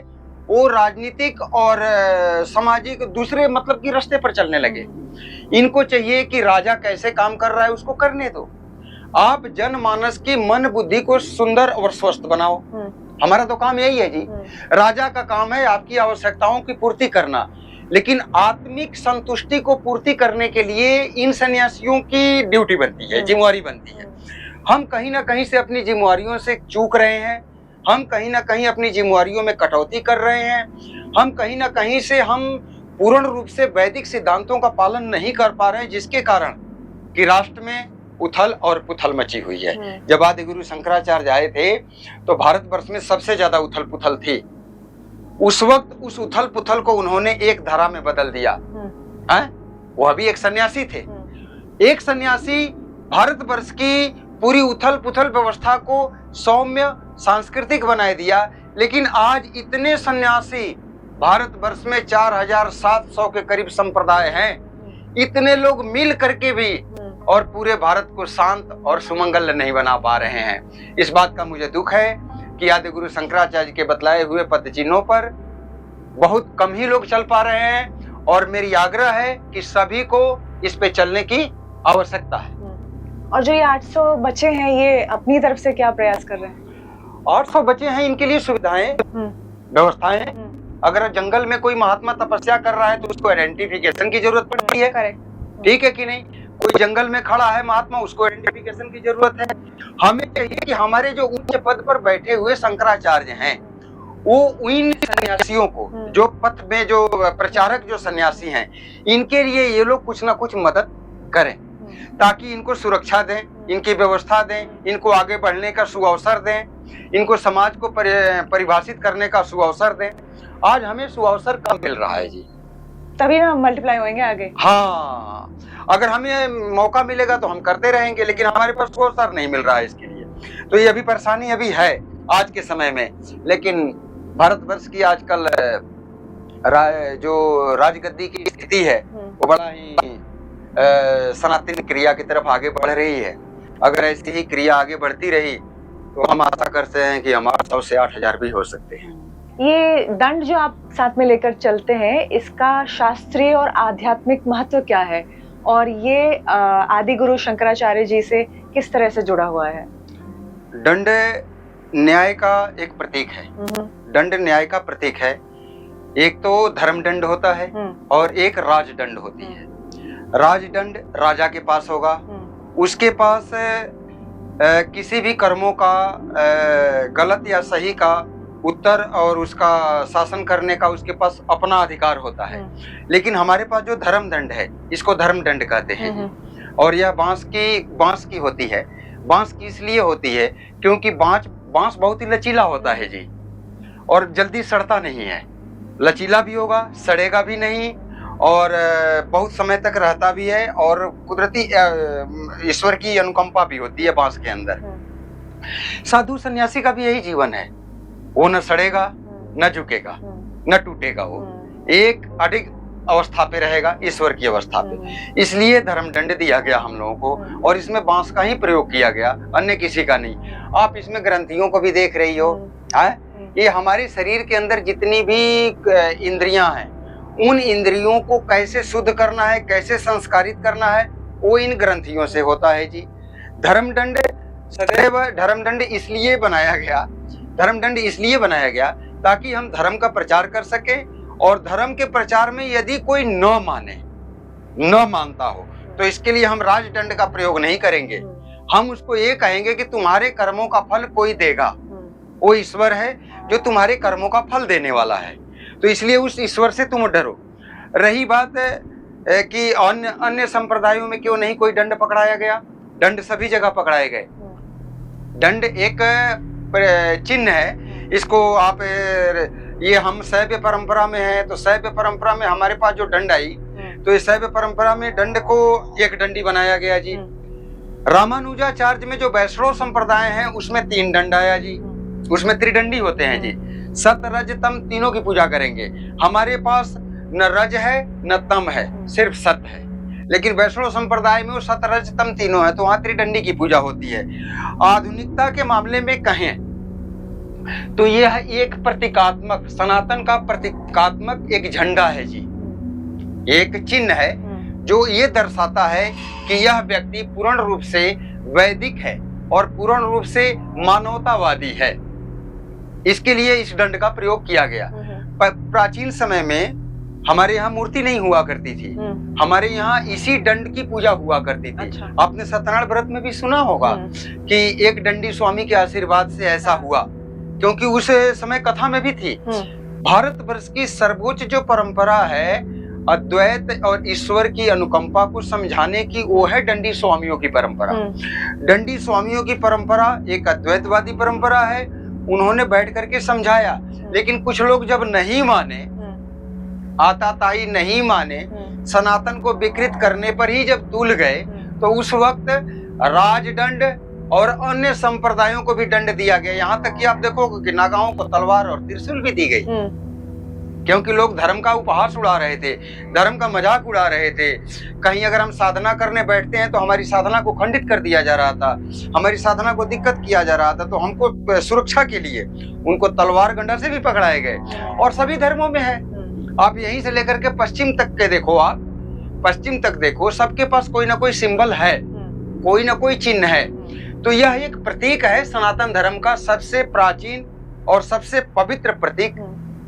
वो राजनीतिक और सामाजिक दूसरे मतलब की रास्ते पर चलने लगे। इनको चाहिए कि राजा कैसे काम कर रहा है उसको करने दो, आप जनमानस की मन बुद्धि को सुंदर और स्वस्थ बनाओ। हमारा तो काम यही है जी। राजा का काम है आपकी आवश्यकताओं की पूर्ति करना, लेकिन आत्मिक संतुष्टि को पूर्ति करने के लिए इन सन्यासियों की ड्यूटी बनती है, जिम्मेवारी बनती है। हम कहीं ना कहीं से अपनी जिम्मेवारियों से चूक रहे हैं, हम कहीं ना कहीं अपनी जिम्मेवारियों में कटौती कर रहे हैं, हम कहीं ना कहीं से हम पूर्ण रूप से वैदिक सिद्धांतों का पालन नहीं कर पा रहे हैं, जिसके कारण कि राष्ट्र में उथल और पुथल मची हुई है। जब आदिगुरु शंकराचार्य आए थे तो भारतवर्ष में सबसे ज्यादा उथल पुथल थी। उस वक्त उस उथल पुथल को उन्होंने एक धारा में बदल दिया। वह भी एक सन्यासी थे। एक सन्यासी भारतवर्ष की पूरी उथल पुथल व्यवस्था को सौम्य सांस्कृतिक बनाए दिया, लेकिन आज इतने सन्यासी भारतवर्ष में 4700 के करीब संप्रदाय हैं। इतने लोग मिल करके भी और पूरे भारत को शांत और सुमंगल नहीं बना पा रहे हैं। इस बात का मुझे दुख है कि आदिगुरु शंकराचार्य के बतलाए हुए पद चिन्हों पर बहुत कम ही लोग चल पा रहे हैं, और मेरी आग्रह है कि सभी को इस पे चलने की आवश्यकता है। और जो ये 800 बच्चे हैं, ये अपनी तरफ से क्या प्रयास कर रहे हैं? 800 बच्चे हैं, इनके लिए सुविधाएं, व्यवस्थाएं। अगर जंगल में कोई महात्मा तपस्या कर रहा है तो उसको आइडेंटिफिकेशन की जरूरत पड़ती है। ठीक है कि नहीं? कोई जंगल में खड़ा है महात्मा, उसको आइडेंटिफिकेशन की जरूरत है। हमें चाहिए कि हमारे जो उच्च पद पर बैठे हुए शंकराचार्य हैं वो इन सन्यासियों को, जो पथ में जो प्रचारक जो सन्यासी हैं, इनके लिए ये लोग कुछ ना कुछ मदद करें, ताकि इनको सुरक्षा दें, इनकी व्यवस्था दें, इनको आगे बढ़ने का सुअवसर दें, इनको समाज को परिभाषित करने का सुअवसर दें। आज हमें सुअवसर कम मिल रहा है जी, तभी ना हम मल्टीप्लाई होंगे आगे। हाँ, अगर हमें मौका मिलेगा तो हम करते रहेंगे, लेकिन हमारे पास सुअवसर नहीं मिल रहा है इसके लिए। तो ये अभी परेशानी अभी है आज के समय में। लेकिन भारतवर्ष की आजकल जो राजगद्दी की स्थिति है वो बड़ा ही सनातन क्रिया की तरफ आगे बढ़ रही है। अगर ऐसी ही क्रिया आगे बढ़ती रही तो हम आशा करते हैं कि हम 800 से 8000 भी हो सकते हैं। ये दंड जो आप साथ में लेकर चलते हैं, इसका शास्त्रीय और आध्यात्मिक महत्व क्या है, और ये आदिगुरु शंकराचार्य जी से किस तरह से जुड़ा हुआ है? दंड न्याय का एक प्रतीक है। दंड न्याय का प्रतीक है। एक तो धर्म दंड होता है और एक राजदंड होती है। राजदंड राजा के पास होगा, उसके पास किसी भी कर्मों का गलत या सही का उत्तर और उसका शासन करने का उसके पास अपना अधिकार होता है। लेकिन हमारे पास जो धर्म दंड है, इसको धर्म दंड कहते हैं, और यह बांस की होती है। बांस की इसलिए होती है क्योंकि बांस बहुत ही लचीला होता है जी, और जल्दी सड़ता नहीं है। लचीला भी होगा, सड़ेगा भी नहीं, और बहुत समय तक रहता भी है, और कुदरती ईश्वर की अनुकंपा भी होती है बांस के अंदर। साधु सन्यासी का भी यही जीवन है। वो न सड़ेगा, न झुकेगा, न टूटेगा। वो एक अडिग अवस्था पे रहेगा, ईश्वर की अवस्था पे। इसलिए धर्म दंड दिया गया हम लोगों को, और इसमें बांस का ही प्रयोग किया गया, अन्य किसी का नहीं। आप इसमें ग्रंथियों को भी देख रही हो, ये हमारे शरीर के अंदर जितनी भी इंद्रियां हैं, उन इंद्रियों को कैसे शुद्ध करना है, कैसे संस्कारित करना है, वो इन ग्रंथियों से होता है जी। धर्मदंड सदैव धर्मदंड इसलिए बनाया गया ताकि हम धर्म का प्रचार कर सके, और धर्म के प्रचार में यदि कोई न मानता हो तो इसके लिए हम राजदंड का प्रयोग नहीं करेंगे। हम उसको ये कहेंगे कि तुम्हारे कर्मों का फल कोई देगा, वो ईश्वर है जो तुम्हारे कर्मों का फल देने वाला है, तो इसलिए उस ईश्वर से तुम डरो। रही बात कि अन्य संप्रदायों में क्यों नहीं कोई दंड पकड़ाया गया, दंड सभी जगह पकड़ाए गए। दंड एक चिन्ह है, इसको आप ये हम शैव परंपरा में है, तो शैव परंपरा में हमारे पास जो दंड आई, तो इस शैव परंपरा में दंड को एक दंडी बनाया गया जी। रामानुजाचार्य में जो वैष्णव संप्रदाय है उसमें 3 दंड आया जी, उसमें त्रिदंडी होते हैं जी। सत रज तम तीनों की पूजा करेंगे। हमारे पास न रज है न तम है, सिर्फ सत है, लेकिन वैष्णव संप्रदाय में वो सत रज तम तीनों है, तो वहां त्रिदंडी की पूजा होती है। आधुनिकता के मामले में कहें तो यह एक प्रतीकात्मक, सनातन का प्रतीकात्मक एक झंडा है जी, एक चिन्ह है जो ये दर्शाता है कि यह व्यक्ति पूर्ण रूप से वैदिक है और पूर्ण रूप से मानवतावादी है। इसके लिए इस दंड का प्रयोग किया गया। प्राचीन समय में हमारे यहाँ मूर्ति नहीं हुआ करती थी, हमारे यहाँ इसी दंड की पूजा हुआ करती थी। अच्छा। आपने सत्यनारायण व्रत में भी सुना होगा कि एक दंडी स्वामी के आशीर्वाद से ऐसा हुआ, क्योंकि उस समय कथा में भी थी। भारतवर्ष की सर्वोच्च जो परंपरा है अद्वैत और ईश्वर की अनुकंपा को समझाने की, वो है दंडी स्वामियों की परंपरा। दंडी स्वामियों की परंपरा एक अद्वैतवादी परंपरा है, उन्होंने बैठ करके समझाया, लेकिन कुछ लोग जब नहीं माने, आताताई नहीं माने, सनातन को विकृत करने पर ही जब तुल गए, तो उस वक्त राजदंड और अन्य संप्रदायों को भी दंड दिया गया। यहाँ तक कि आप देखोगे कि नागाओं को तलवार और त्रिशूल भी दी गई, क्योंकि लोग धर्म का उपहास उड़ा रहे थे, धर्म का मजाक उड़ा रहे थे। कहीं अगर हम साधना करने बैठते हैं तो हमारी साधना को खंडित कर दिया जा रहा था, हमारी साधना को दिक्कत किया जा रहा था, तो हमको सुरक्षा के लिए उनको तलवार गंडा से भी पकड़ाए गए। और सभी धर्मों में है, आप यहीं से लेकर के पश्चिम तक के देखो, आप पश्चिम तक देखो, सबके पास कोई ना कोई सिंबल है, कोई ना कोई चिन्ह है। तो यह एक प्रतीक है सनातन धर्म का, सबसे प्राचीन और सबसे पवित्र प्रतीक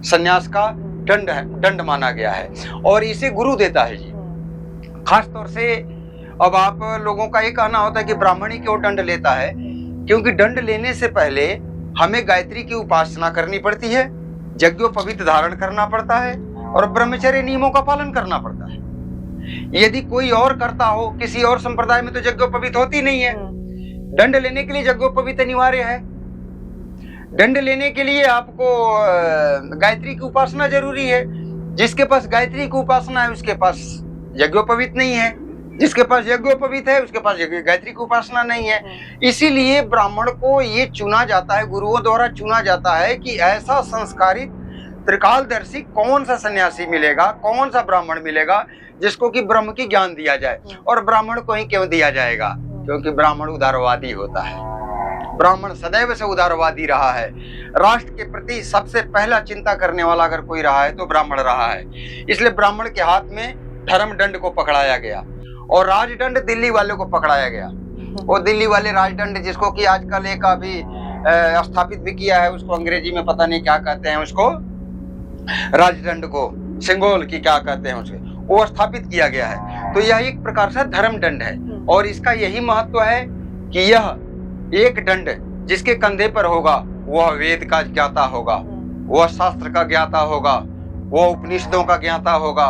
संन्यास का दंड माना गया है, और इसे गुरु देता है जी। खास तौर से अब आप लोगों का ये कहना होता है कि ब्राह्मण ही क्यों दंड लेता है, क्योंकि दंड लेने से पहले हमें गायत्री की उपासना करनी पड़ती है, यज्ञोपवीत धारण करना पड़ता है, और ब्रह्मचर्य नियमों का पालन करना पड़ता है। यदि कोई और करता हो, किसी और संप्रदाय में तो यज्ञोपवीत होती नहीं है। दंड लेने के लिए यज्ञोपवीत अनिवार्य है। दंड लेने के लिए आपको गायत्री की उपासना जरूरी है। जिसके पास गायत्री की उपासना है उसके पास यज्ञोपवीत नहीं है, जिसके पास यज्ञोपवीत है उसके पास गायत्री की उपासना नहीं है। इसीलिए ब्राह्मण को ये चुना जाता है, गुरुओं द्वारा चुना जाता है कि ऐसा संस्कारित त्रिकालदर्शी कौन सा सन्यासी मिलेगा, कौन सा ब्राह्मण मिलेगा जिसको कि ब्रह्म की ज्ञान दिया जाए। और ब्राह्मण को ही क्यों दिया जाएगा, क्योंकि ब्राह्मण उदारवादी होता है। ब्राह्मण सदैव से उदारवादी रहा है। राष्ट्र के प्रति सबसे पहला चिंता करने वाला अगर कोई रहा है तो ब्राह्मण रहा है। इसलिए ब्राह्मण के हाथ में धर्म दंड को पकड़ाया गया, और राजदंड दिल्ली वाले को पकड़ाया गया। वो दिल्ली वाले राजदंड, जिसको कि आजकल एक अभी स्थापित भी किया है, उसको अंग्रेजी में पता नहीं क्या कहते हैं, उसको राजदंड को सिंगोल की क्या कहते हैं उसको, वो स्थापित किया गया है। तो यह एक प्रकार से धर्म दंड है, और इसका यही महत्व है कि यह एक दंड जिसके कंधे पर होगा वह वेद का ज्ञाता होगा, वह शास्त्र का ज्ञाता होगा, वह उपनिषदों का ज्ञाता होगा,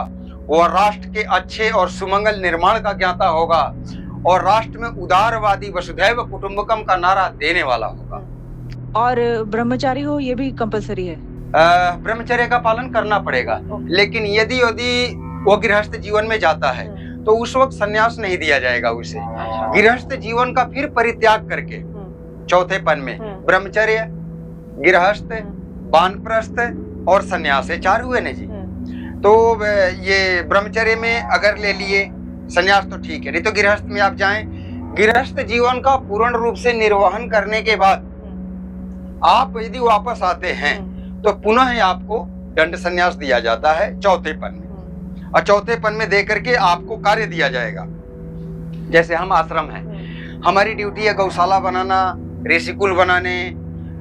वह राष्ट्र के अच्छे और सुमंगल निर्माण का ज्ञाता होगा, और राष्ट्र में उदारवादी वसुधैव कुटुंबकम का नारा देने वाला होगा। और ब्रह्मचारी हो ये भी कंपलसरी है? ब्रह्मचर्य का पालन करना पड़ेगा, लेकिन यदि वो गृहस्थ जीवन में जाता है तो उस वक्त संन्यास नहीं दिया जाएगा उसे। गृहस्थ जीवन का फिर परित्याग करके चौथे पन में ब्रह्मचर्य, गृहस्थ, वानप्रस्थ और संन्यास, 4 हुए ना जी। तो ये ब्रह्मचर्य में अगर ले लिए संन्यास तो ठीक है, नहीं तो गृहस्थ में आप जाएं। गृहस्थ जीवन का पूर्ण रूप से निर्वहन करने के बाद आप यदि वापस आते हैं तो पुनः आपको दंड संन्यास दिया जाता है चौथेपन में, और चौथेपन में देकर के आपको कार्य दिया जाएगा। जैसे हम आश्रम है, हमारी ड्यूटी है गौशाला बनाना, ऋषिकुल बनाने,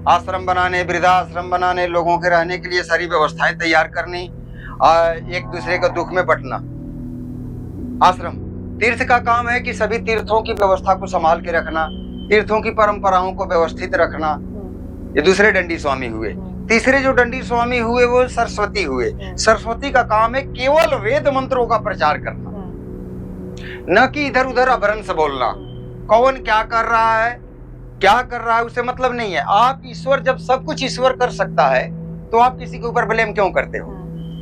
आश्रम बनाने, वृद्धाश्रम बनाने, लोगों के रहने के लिए सारी व्यवस्थाएं तैयार करनी, एक दूसरे का दुख में बंटना। आश्रम तीर्थ का काम है कि सभी तीर्थों की व्यवस्था को संभाल के रखना, तीर्थों की परंपराओं को व्यवस्थित रखना। ये दूसरे दंडी स्वामी हुए। तीसरे जो दंडी स्वामी हुए वो सरस्वती हुए। सरस्वती का काम है केवल वेद मंत्रों का प्रचार करना, न कि इधर उधर अभ्रंश बोलना। कौन क्या कर रहा है उससे मतलब नहीं है। आप ईश्वर, जब सब कुछ ईश्वर कर सकता है तो आप किसी के ऊपर ब्लेम क्यों करते हो?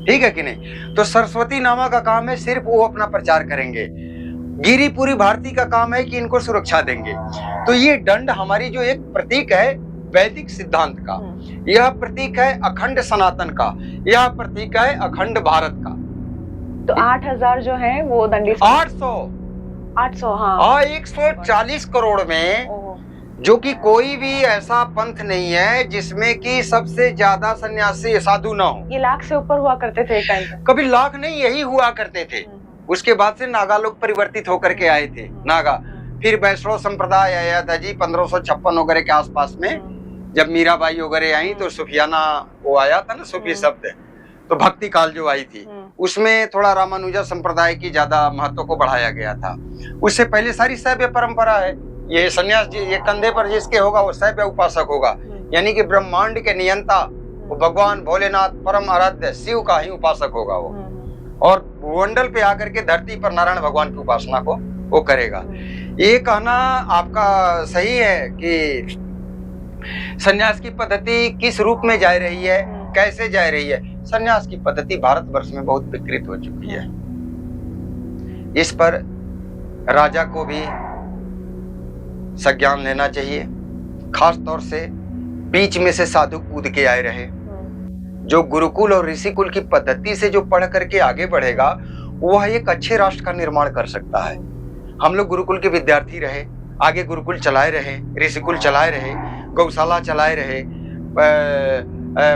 ठीक है कि नहीं? तो सरस्वती नामा का काम है सिर्फ वो अपना प्रचार करेंगे। गिरी पूरी भारती का काम है कि इनको सुरक्षा देंगे। तो ये दंड हमारी जो एक प्रतीक है वैदिक सिद्धांत का, यह प्रतीक है अखंड सनातन का, यह प्रतीक है अखंड भारत का। तो 8000 जो है वो दंडी 800 हाँ 140 करोड़ में, जो कि कोई भी ऐसा पंथ नहीं है जिसमें कि सबसे ज्यादा सन्यासी साधु ना हो। ये लाख से ऊपर हुआ करते थे एक टाइम पे। कभी लाख नहीं, यही हुआ करते थे। उसके बाद से नागा लोग परिवर्तित होकर के आए थे, नागा। फिर वैष्णव संप्रदाय आया था जी 1556 वगैरह के आसपास में, जब मीराबाई वगैरह आई तो सुफियाना वो आया था ना, सूफी शब्द, तो भक्ति काल जो आई थी उसमें थोड़ा रामानुजा संप्रदाय की ज्यादा महत्व को बढ़ाया गया था। उससे पहले सारी शैव परंपरा है। ये सन्यास जी, ये कंधे पर जिसके होगा वो शैव उपासक होगा, यानी कि ब्रह्मांड के नियंता वो भगवान भोलेनाथ परम आराध्य शिव का ही उपासक होगा वो, और भूमंडल पे आकर के धरती पर नारायण भगवान की उपासना को वो करेगा। ये कहना आपका सही है कि सन्यास की पद्धति किस रूप में जा रही है, कैसे जा रही है। सन्यास की पद्धति भारतवर्ष में बहुत विकृत हो चुकी है। इस पर राजा को भी संज्ञान लेना चाहिए। खास तौर से बीच में से साधु कूद के आए रहे। जो गुरुकुल और ऋषिकुल की पद्धति से जो पढ़ करके आगे बढ़ेगा वह एक अच्छे राष्ट्र का निर्माण कर सकता है। हम लोग गुरुकुल के विद्यार्थी रहे, आगे गुरुकुल चलाए रहे, ऋषिकुल चलाए रहे, गौशाला चलाए रहे,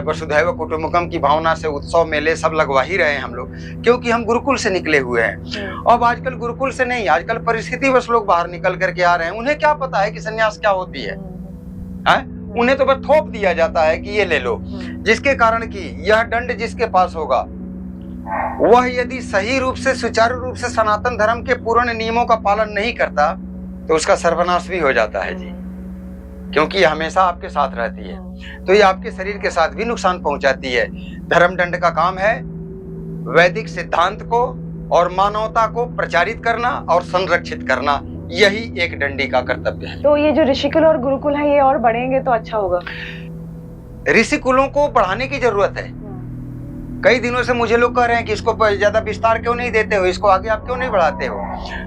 वसुधैव कुटुंबकम की भावना से उत्सव मेले सब लगवा ही रहे हम लोग, क्योंकि हम गुरुकुल से निकले हुए हैं। अब आजकल गुरुकुल से नहीं, आजकल परिस्थिति बस लोग बाहर निकल करके आ रहे हैं। उन्हें क्या पता है कि सन्यास क्या होती है? उन्हें तो बस थोप दिया जाता है कि ये ले लो, जिसके कारण कि यह दंड जिसके पास होगा वह यदि सही रूप से सुचारू रूप से सनातन धर्म के पूर्ण नियमों का पालन नहीं करता तो उसका सर्वनाश भी हो जाता है जी, क्योंकि ये हमेशा आपके साथ रहती है। तो ये आपके शरीर के साथ भी नुकसान पहुंचाती है। धर्म दंड का काम है वैदिक सिद्धांत को और मानवता को प्रचारित करना और संरक्षित करना, यही एक दंडी का कर्तव्य है। तो ये जो ऋषिकुल और गुरुकुल है ये और बढ़ेंगे तो अच्छा होगा। ऋषिकुलों को बढ़ाने की जरूरत है। कई दिनों से मुझे लोग कह रहे हैं कि इसको ज्यादा विस्तार क्यों नहीं देते हो, इसको आगे आप क्यों नहीं बढ़ाते हो।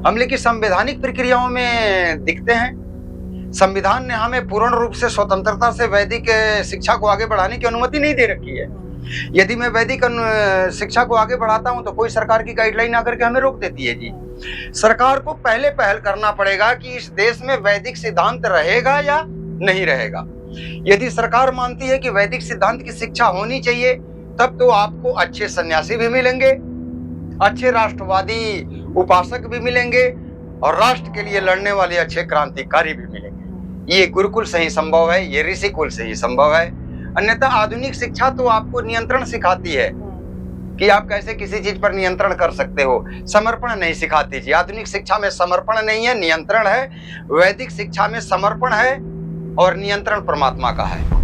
हम लेकिन संवैधानिक प्रक्रियाओं में दिखते हैं। संविधान ने हमें पूर्ण रूप से स्वतंत्रता से वैदिक शिक्षा को आगे बढ़ाने की अनुमति नहीं दे रखी है। यदि मैं वैदिक शिक्षा को आगे बढ़ाता हूं तो कोई सरकार की गाइडलाइन आकर के हमें रोक देती है जी। सरकार को पहले पहल करना पड़ेगा कि इस देश में वैदिक सिद्धांत रहेगा या नहीं रहेगा। यदि सरकार मानती है कि वैदिक सिद्धांत की शिक्षा होनी चाहिए तब तो आपको अच्छे सन्यासी भी मिलेंगे, अच्छे राष्ट्रवादी उपासक भी मिलेंगे और राष्ट्र के लिए लड़ने वाले अच्छे क्रांतिकारी भी मिलेंगे। ये गुरुकुल से ही संभव है, ये ऋषिकुल से ही संभव है। अन्यथा आधुनिक शिक्षा तो आपको नियंत्रण सिखाती है कि आप कैसे किसी चीज पर नियंत्रण कर सकते हो, समर्पण नहीं सिखाती जी। आधुनिक शिक्षा में समर्पण नहीं है, नियंत्रण है। वैदिक शिक्षा में समर्पण है और नियंत्रण परमात्मा का है।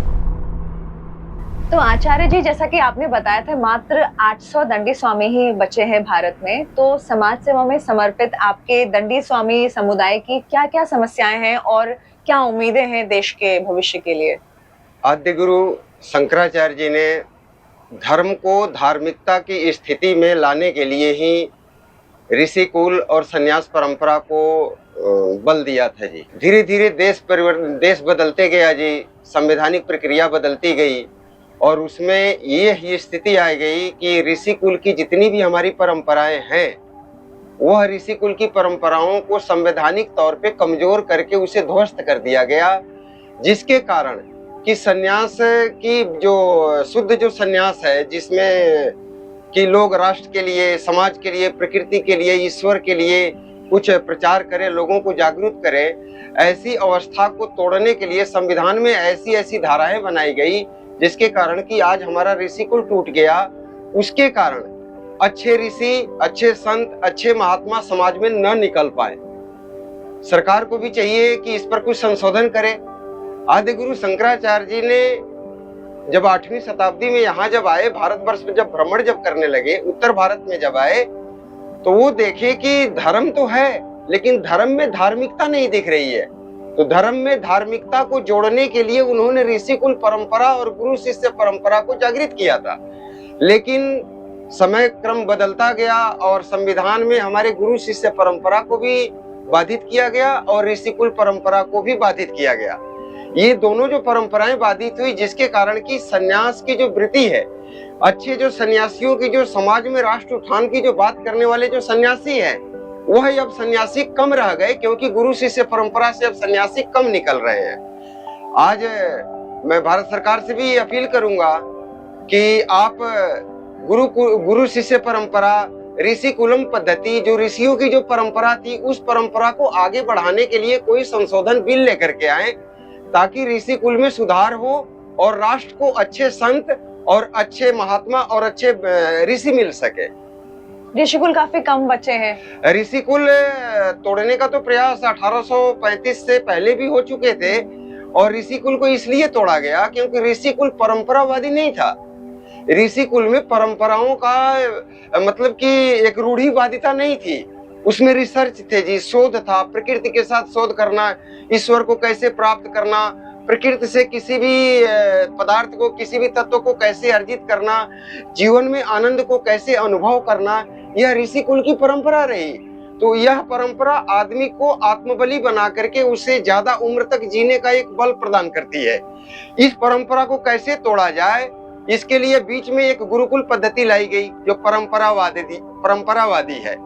तो आचार्य जी, जैसा कि आपने बताया था मात्र 800 दंडी स्वामी ही बचे हैं भारत में, तो समाज सेवा में समर्पित आपके दंडी स्वामी समुदाय की क्या क्या समस्याएं हैं और क्या उम्मीदें हैं देश के भविष्य के लिए? आद्य गुरु शंकराचार्य जी ने धर्म को धार्मिकता की स्थिति में लाने के लिए ही ऋषिकुल और संन्यास परंपरा को बल दिया था जी। धीरे धीरे देश बदलते गया जी, संवैधानिक प्रक्रिया बदलती गई और उसमें ये स्थिति आ गई कि ऋषि कुल की जितनी भी हमारी परंपराएं हैं, वह ऋषि कुल की परंपराओं को संवैधानिक तौर पे कमजोर करके उसे ध्वस्त कर दिया गया, जिसके कारण कि सन्यास की जो शुद्ध जो सन्यास है, जिसमें कि लोग राष्ट्र के लिए, समाज के लिए, प्रकृति के लिए, ईश्वर के लिए कुछ प्रचार करें, लोगों को जागरूक करें, ऐसी अवस्था को तोड़ने के लिए संविधान में ऐसी ऐसी धाराएं बनाई गई, जिसके कारण कि आज हमारा ऋषि कुल टूट गया। उसके कारण अच्छे ऋषि, अच्छे संत, अच्छे महात्मा समाज में न निकल पाए। सरकार को भी चाहिए कि इस पर कुछ संशोधन करे। आदि गुरु शंकराचार्य जी ने जब 8वीं शताब्दी में यहाँ जब आए, भारतवर्ष में जब भ्रमण जब करने लगे, उत्तर भारत में जब आए, तो वो देखे कि धर्म तो है, लेकिन धर्म में धार्मिकता नहीं दिख रही है। तो धर्म में धार्मिकता को जोड़ने के लिए उन्होंने ऋषि कुल परंपरा और गुरु शिष्य परंपरा को जागृत किया था। लेकिन समय क्रम बदलता गया और संविधान में हमारे गुरु शिष्य परंपरा को भी बाधित किया गया और ऋषि कुल परंपरा को भी बाधित किया गया। ये दोनों जो परंपराएं बाधित हुई, जिसके कारण की सन्यास की जो वृत्ति है, अच्छे जो सन्यासियों की, जो समाज में राष्ट्र उत्थान की जो बात करने वाले जो सन्यासी है, वह अब सन्यासी कम रह गए, क्योंकि गुरु शिष्य परंपरा से अब सन्यासी कम निकल रहे हैं। आज मैं भारत सरकार से भी अपील करूंगा कि आप गुरु शिष्य परंपरा, ऋषि कुलम पद्धति, जो ऋषियों की जो परंपरा थी, उस परंपरा को आगे बढ़ाने के लिए कोई संशोधन बिल लेकर के आए, ताकि ऋषि कुल में सुधार हो और राष्ट्र को अच्छे संत और अच्छे महात्मा और अच्छे ऋषि मिल सके। ऋषि कुल काफी कम बचे हैं। ऋषि कुल तोड़ने का तो प्रयास 1835 से पहले भी हो चुके थे, और ऋषि कुल को इसलिए तोड़ा गया क्योंकि ऋषि कुल परंपरावादी नहीं था। ऋषि कुल में परंपराओं का मतलब कि एक रूढ़िवादिता नहीं थी, उसमें रिसर्च थे जी, शोध था, प्रकृति के साथ शोध करना, ईश्वर को कैसे प्राप्त करना, प्रकृति से किसी भी पदार्थ को, किसी भी तत्व को कैसे अर्जित करना, जीवन में आनंद को कैसे अनुभव करना, यह ऋषि कुल की परंपरा रही। तो यह परंपरा आदमी को आत्मबली बना करके उसे ज्यादा उम्र तक जीने का एक बल प्रदान करती है। इस परंपरा को कैसे तोड़ा जाए, इसके लिए बीच में एक गुरुकुल पद्धति लाई गई, जो परंपरावादी है।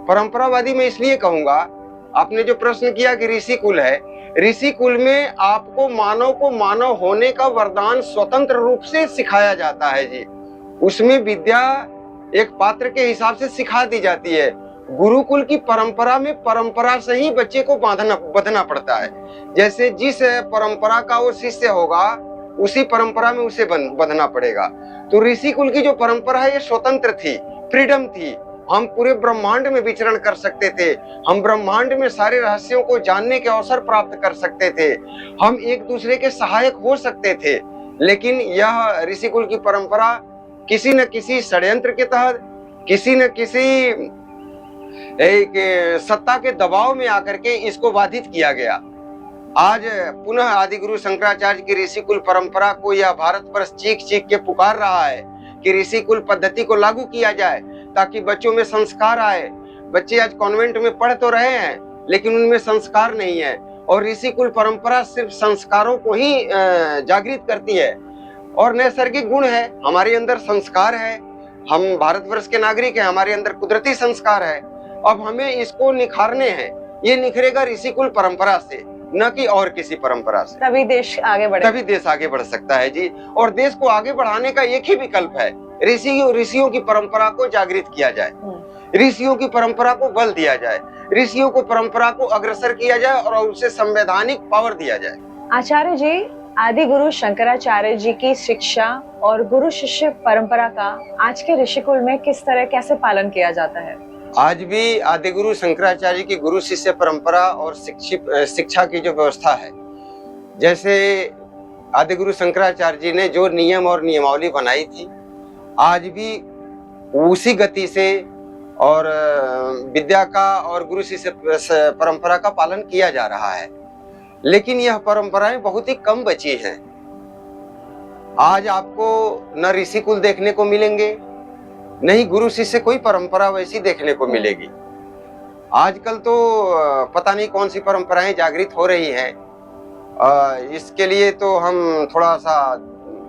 परंपरावादी मैं इसलिए कहूंगा, आपने जो प्रश्न किया कि ऋषि कुल है, ऋषि कुल में आपको मानव को मानव होने का वरदान स्वतंत्र रूप से सिखाया जाता है जी। उसमें विद्या एक पात्र के हिसाब से सिखा दी जाती है। गुरुकुल की परंपरा में परंपरा से ही बच्चे को बंधना पड़ता है। जैसे जिस परंपरा का वो शिष्य होगा, उसी परंपरा में उसे बंधना पड़ेगा। तो ऋषि कुल की जो परंपरा है, ये स्वतंत्र थी, फ्रीडम थी। हम पूरे ब्रह्मांड में विचरण कर सकते थे, हम ब्रह्मांड में सारे रहस्यों को जानने के अवसर प्राप्त कर सकते थे, हम एक दूसरे के सहायक हो सकते थे। लेकिन यह ऋषि कुल की परंपरा किसी न किसी षड्यंत्र के तहत, किसी न किसी एक सत्ता के दबाव में आकर के इसको बाधित किया गया। आज पुनः आदि गुरु शंकराचार्य की ऋषि कुल परंपरा को यह भारतवर्ष चीख चीख के पुकार रहा है कि ऋषि कुल पद्धति को लागू किया जाए, ताकि बच्चों में संस्कार आए। बच्चे आज कॉन्वेंट में पढ़ तो रहे हैं, लेकिन उनमें संस्कार नहीं है, और ऋषि कुल परंपरा सिर्फ संस्कारों को ही जागृत करती है। और नैसर्गिक गुण है, हमारे अंदर संस्कार है, हम भारतवर्ष के नागरिक हैं, हमारे अंदर कुदरती संस्कार है। अब हमें इसको निखारने हैं। ये निखरेगा ऋषि कुल परंपरा से, न कि और किसी परंपरा से। तभी देश आगे बढ़े, तभी देश आगे बढ़ सकता है जी। और देश को आगे बढ़ाने का एक ही विकल्प है, ऋषियों की परंपरा को जागृत किया जाए, ऋषियों की परंपरा को बल दिया जाए, ऋषियों को परंपरा को अग्रसर किया जाए और उसे संवैधानिक पावर दिया जाए। आचार्य जी, आदि गुरु शंकराचार्य जी की शिक्षा और गुरु शिष्य परंपरा का आज के ऋषि कुल में किस तरह कैसे पालन किया जाता है? आज भी आदि गुरु शंकराचार्य की गुरु शिष्य परंपरा और शिक्षा की जो व्यवस्था है, जैसे आदि गुरु शंकराचार्य जी ने जो नियम और नियमावली बनाई थी, आज भी उसी गति से और विद्या का और गुरु शिष्य परंपरा का पालन किया जा रहा है। लेकिन यह परंपराएं बहुत ही कम बची हैं। आज आपको न ऋषि कुल देखने को मिलेंगे, नहीं गुरु शिष्य कोई परंपरा वैसी देखने को मिलेगी। आजकल तो पता नहीं कौन सी परंपराएं जागृत हो रही हैं। इसके लिए तो हम थोड़ा सा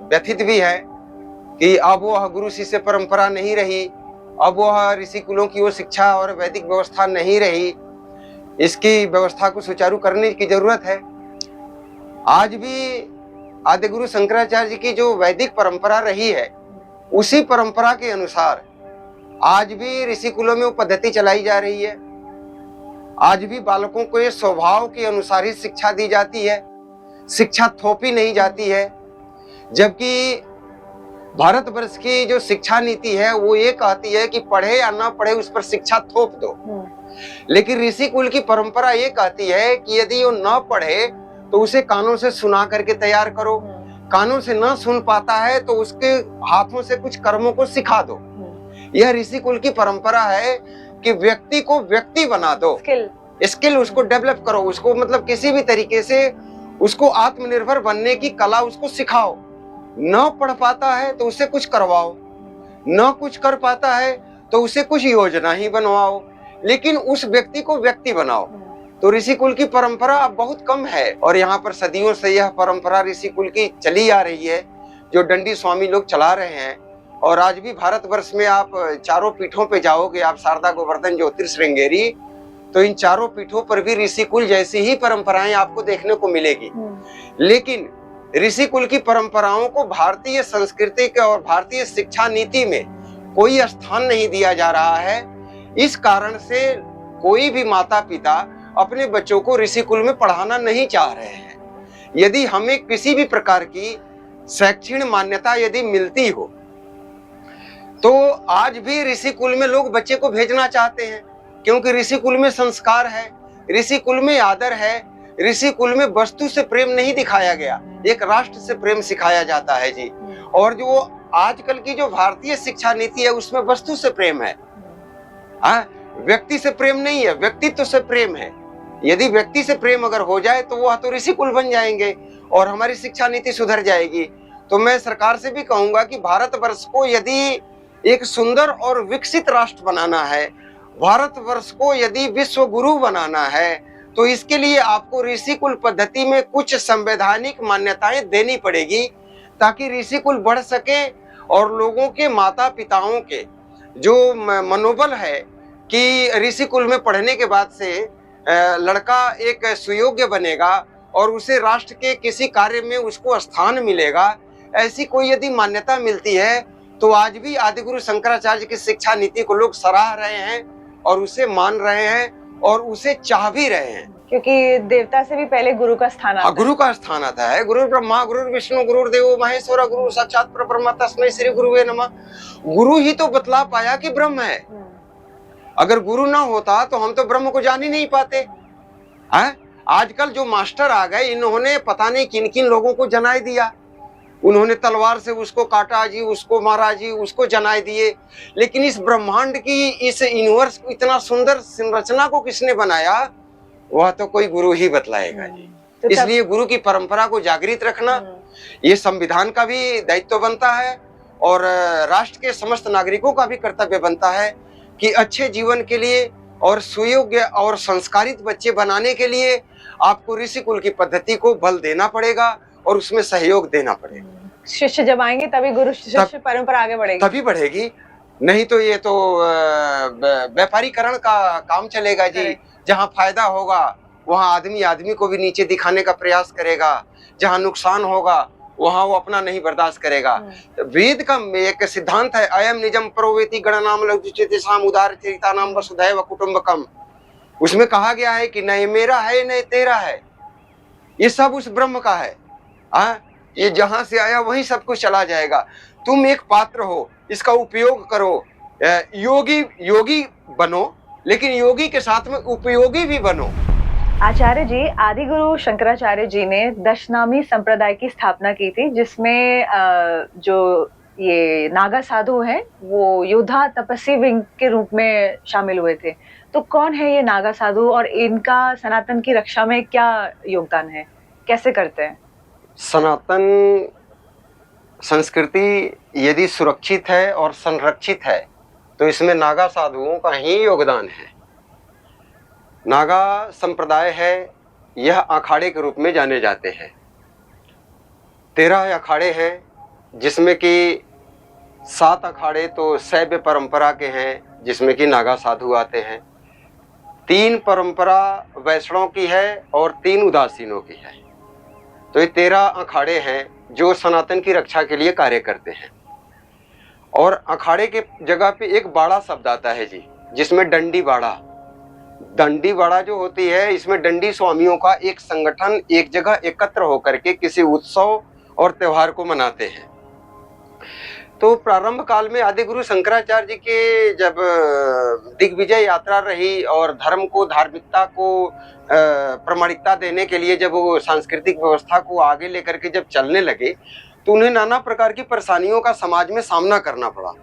व्यथित भी हैं कि अब वह गुरु शिष्य परंपरा नहीं रही, अब वह ऋषि कुलों की वो शिक्षा और वैदिक व्यवस्था नहीं रही। इसकी व्यवस्था को सुचारू करने की जरूरत है। आज भी आदि गुरु शंकराचार्य जी की जो वैदिक परंपरा रही है, उसी परंपरा के अनुसार आज भी ऋषि कुलों में वो पद्धति चलाई जा रही है। आज भी बालकों को ये स्वभाव के अनुसार ही शिक्षा दी जाती है, शिक्षा थोपी नहीं जाती है। जबकि भारतवर्ष की जो शिक्षा नीति है वो ये कहती है कि पढ़े या ना पढ़े उस पर शिक्षा थोप दो। लेकिन ऋषि कुल की परंपरा ये कहती है कि यदि वो न पढ़े तो उसे कानों से सुना करके तैयार करो, कानों से न सुन पाता है तो उसके हाथों से कुछ कर्मों को सिखा दो। यह ऋषि कुल की परंपरा है कि व्यक्ति को व्यक्ति बना दो, स्किल उसको डेवलप करो, उसको मतलब किसी भी तरीके से उसको आत्मनिर्भर बनने की कला उसको सिखाओ। न पढ़ पाता है तो उसे कुछ करवाओ, न कुछ कर पाता है तो उसे कुछ योजना ही बनवाओ, लेकिन उस व्यक्ति को व्यक्ति बनाओ। तो ऋषि कुल की परंपरा अब बहुत कम है और यहाँ पर सदियों से यह परंपरा ऋषि कुल की चली आ रही है, जो दंडी स्वामी लोग चला रहे हैं। और आज भी भारतवर्ष में आप चारों पीठों पे जाओगे, आप शारदा, गोवर्धन, ज्योतिष, श्रृंगेरी, तो इन चारों पीठों पर भी ऋषि कुल जैसी ही परंपराएं आपको देखने को मिलेगी। लेकिन ऋषि कुल की परंपराओं को भारतीय संस्कृति के और भारतीय शिक्षा नीति में कोई स्थान नहीं दिया जा रहा है। इस कारण से कोई भी माता पिता अपने बच्चों को ऋषि कुल में पढ़ाना नहीं चाह रहे हैं। यदि हमें किसी भी प्रकार की शैक्षणिक मान्यता यदि मिलती हो तो आज भी ऋषि कुल में लोग बच्चे को भेजना चाहते हैं, क्योंकि ऋषि कुल में संस्कार है, ऋषि कुल में आदर है, ऋषि कुल में वस्तु से प्रेम नहीं दिखाया गया, एक राष्ट्र से प्रेम सिखाया जाता है जी। और जो आजकल की जो भारतीय शिक्षा नीति है उसमें वस्तु से प्रेम है, व्यक्ति से प्रेम नहीं है, व्यक्तित्व से प्रेम है। यदि व्यक्ति से प्रेम अगर हो जाए तो वह तो ऋषि कुल बन जाएंगे और हमारी शिक्षा नीति सुधर जाएगी। तो मैं सरकार से भी कहूंगा कि भारतवर्ष को यदि एक सुंदर और विकसित राष्ट्र बनाना है, भारतवर्ष को यदि विश्व गुरु बनाना है, तो इसके लिए आपको ऋषि कुल पद्धति में कुछ संवैधानिक मान्यताएं देनी पड़ेगी, ताकि ऋषि कुल बढ़ सके और लोगों के माता पिताओं के जो मनोबल है कि ऋषि कुल में पढ़ने के बाद से लड़का एक सुयोग्य बनेगा और उसे राष्ट्र के किसी कार्य में उसको स्थान मिलेगा, ऐसी कोई यदि मान्यता मिलती है तो आज भी आदिगुरु शंकराचार्य की शिक्षा नीति को लोग सराह रहे हैं और उसे मान रहे हैं और उसे चाह भी रहे हैं। क्योंकि देवता से भी पहले गुरु का स्थान आता है। गुरु का स्थान आता है। गुरु ब्रह्मा, गुरु विष्णु, गुरुदेव महेश्वर, गुरु साक्षात परब्रह्म तस्मै श्री गुरुवे नमः। गुरु ही तो बतला पाया कि ब्रह्म है। अगर गुरु ना होता तो हम तो ब्रह्म को जान ही नहीं पाते। आजकल जो मास्टर आ गए, इन्होंने पता नहीं किन किन लोगों को जनाए दिया। उन्होंने तलवार से उसको काटा जी, उसको मारा जी, उसको जनाए दिए। लेकिन इस ब्रह्मांड की, इस यूनिवर्स को इतना सुंदर संरचना को किसने बनाया, वह तो कोई गुरु ही बतलाएगा जी। तो इसलिए गुरु की परंपरा को जागृत रखना ये संविधान का भी दायित्व बनता है और राष्ट्र के समस्त नागरिकों का भी कर्तव्य बनता है कि अच्छे जीवन के लिए और सुयोग्य और संस्कारित बच्चे बनाने के लिए आपको ऋषि कुल की पद्धति को बल देना पड़ेगा और उसमें सहयोग देना पड़ेगा। शिष्य जब आएंगे तभी गुरु शिष्य परंपरा आगे बढ़ेगी, तभी बढ़ेगी। नहीं तो ये तो व्यापारीकरण का काम चलेगा जी। जहाँ फायदा होगा वहाँ आदमी आदमी को भी नीचे दिखाने का प्रयास करेगा, जहाँ नुकसान होगा वहाँ वो अपना नहीं बर्दाश्त करेगा। वेद का एक सिद्धांत है, अयम निजम प्रोवेति गणनाम लघुचितेषाम उदार चरितानाम वसुधैव कुटुंबकम। उसमें कहा गया है कि न ये मेरा है न तेरा है, ये सब उस ब्रह्म का है। ये जहां से आया वहीं सब कुछ चला जाएगा। तुम एक पात्र हो, इसका उपयोग करो, योगी बनो, लेकिन योगी के साथ में उपयोगी भी बनो। आचार्य जी, आदिगुरु शंकराचार्य जी ने दशनामी संप्रदाय की स्थापना की थी, जिसमें जो ये नागा साधु हैं वो योद्धा तपस्वी विंग के रूप में शामिल हुए थे। तो कौन है ये नागा साधु और इनका सनातन की रक्षा में क्या योगदान है, कैसे करते हैं? सनातन संस्कृति यदि सुरक्षित है और संरक्षित है तो इसमें नागा साधुओं का ही योगदान है। नागा संप्रदाय है, यह अखाड़े के रूप में जाने जाते हैं। 13 अखाड़े हैं जिसमें कि 7 अखाड़े तो शैव परंपरा के हैं, जिसमें कि नागा साधु आते हैं। 3 परंपरा वैष्णव की है और 3 उदासीनों की है। तो ये 13 अखाड़े हैं जो सनातन की रक्षा के लिए कार्य करते हैं। और अखाड़े के जगह पे एक बाड़ा शब्द आता है जी, जिसमें डंडी बाड़ा, दंडी बाड़ा जो होती है, इसमें डंडी स्वामियों का एक संगठन एक जगह एकत्र होकर के किसी उत्सव और त्योहार को मनाते हैं। तो प्रारंभ काल में आदि गुरु शंकराचार्य जी के जब दिग्विजय यात्रा रही और धर्म को, धार्मिकता को प्रामाणिकता देने के लिए जब वो सांस्कृतिक व्यवस्था को आगे लेकर के जब चलने लगे, तो उन्हें नाना प्रकार की परेशानियों का समाज में सामना करना पड़ा।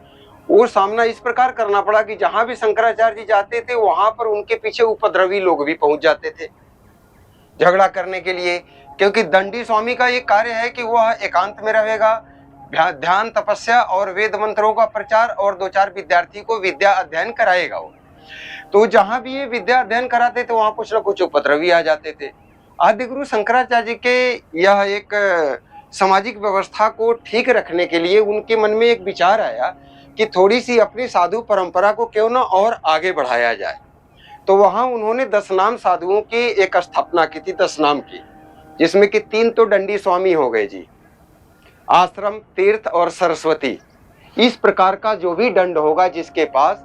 वो सामना इस प्रकार करना पड़ा कि जहां भी शंकराचार्य जी जाते थे वहां पर उनके पीछे उपद्रवी लोग भी पहुंच जाते थे झगड़ा करने के लिए, क्योंकि दंडी स्वामी का ये कार्य है कि वह एकांत में रहेगा, ध्यान, तपस्या और वेद मंत्रों का प्रचार और 2-4 विद्यार्थी को विद्या अध्ययन कराएगा वो। तो जहां भी ये विद्या अध्ययन कराते थे वहां कुछ न कुछ उपद्रवी आ जाते थे। आदि गुरु शंकराचार्य जी के यह एक सामाजिक व्यवस्था को ठीक रखने के लिए उनके मन में एक विचार आया कि थोड़ी सी अपनी साधु परंपरा को क्यों ना और आगे बढ़ाया जाए। तो वहां उन्होंने 10 नाम साधुओं की एक स्थापना की थी, 10 नाम की, जिसमें कि 3 तो डंडी स्वामी हो गए जी, आश्रम, तीर्थ और सरस्वती। इस प्रकार का जो भी दंड होगा जिसके पास,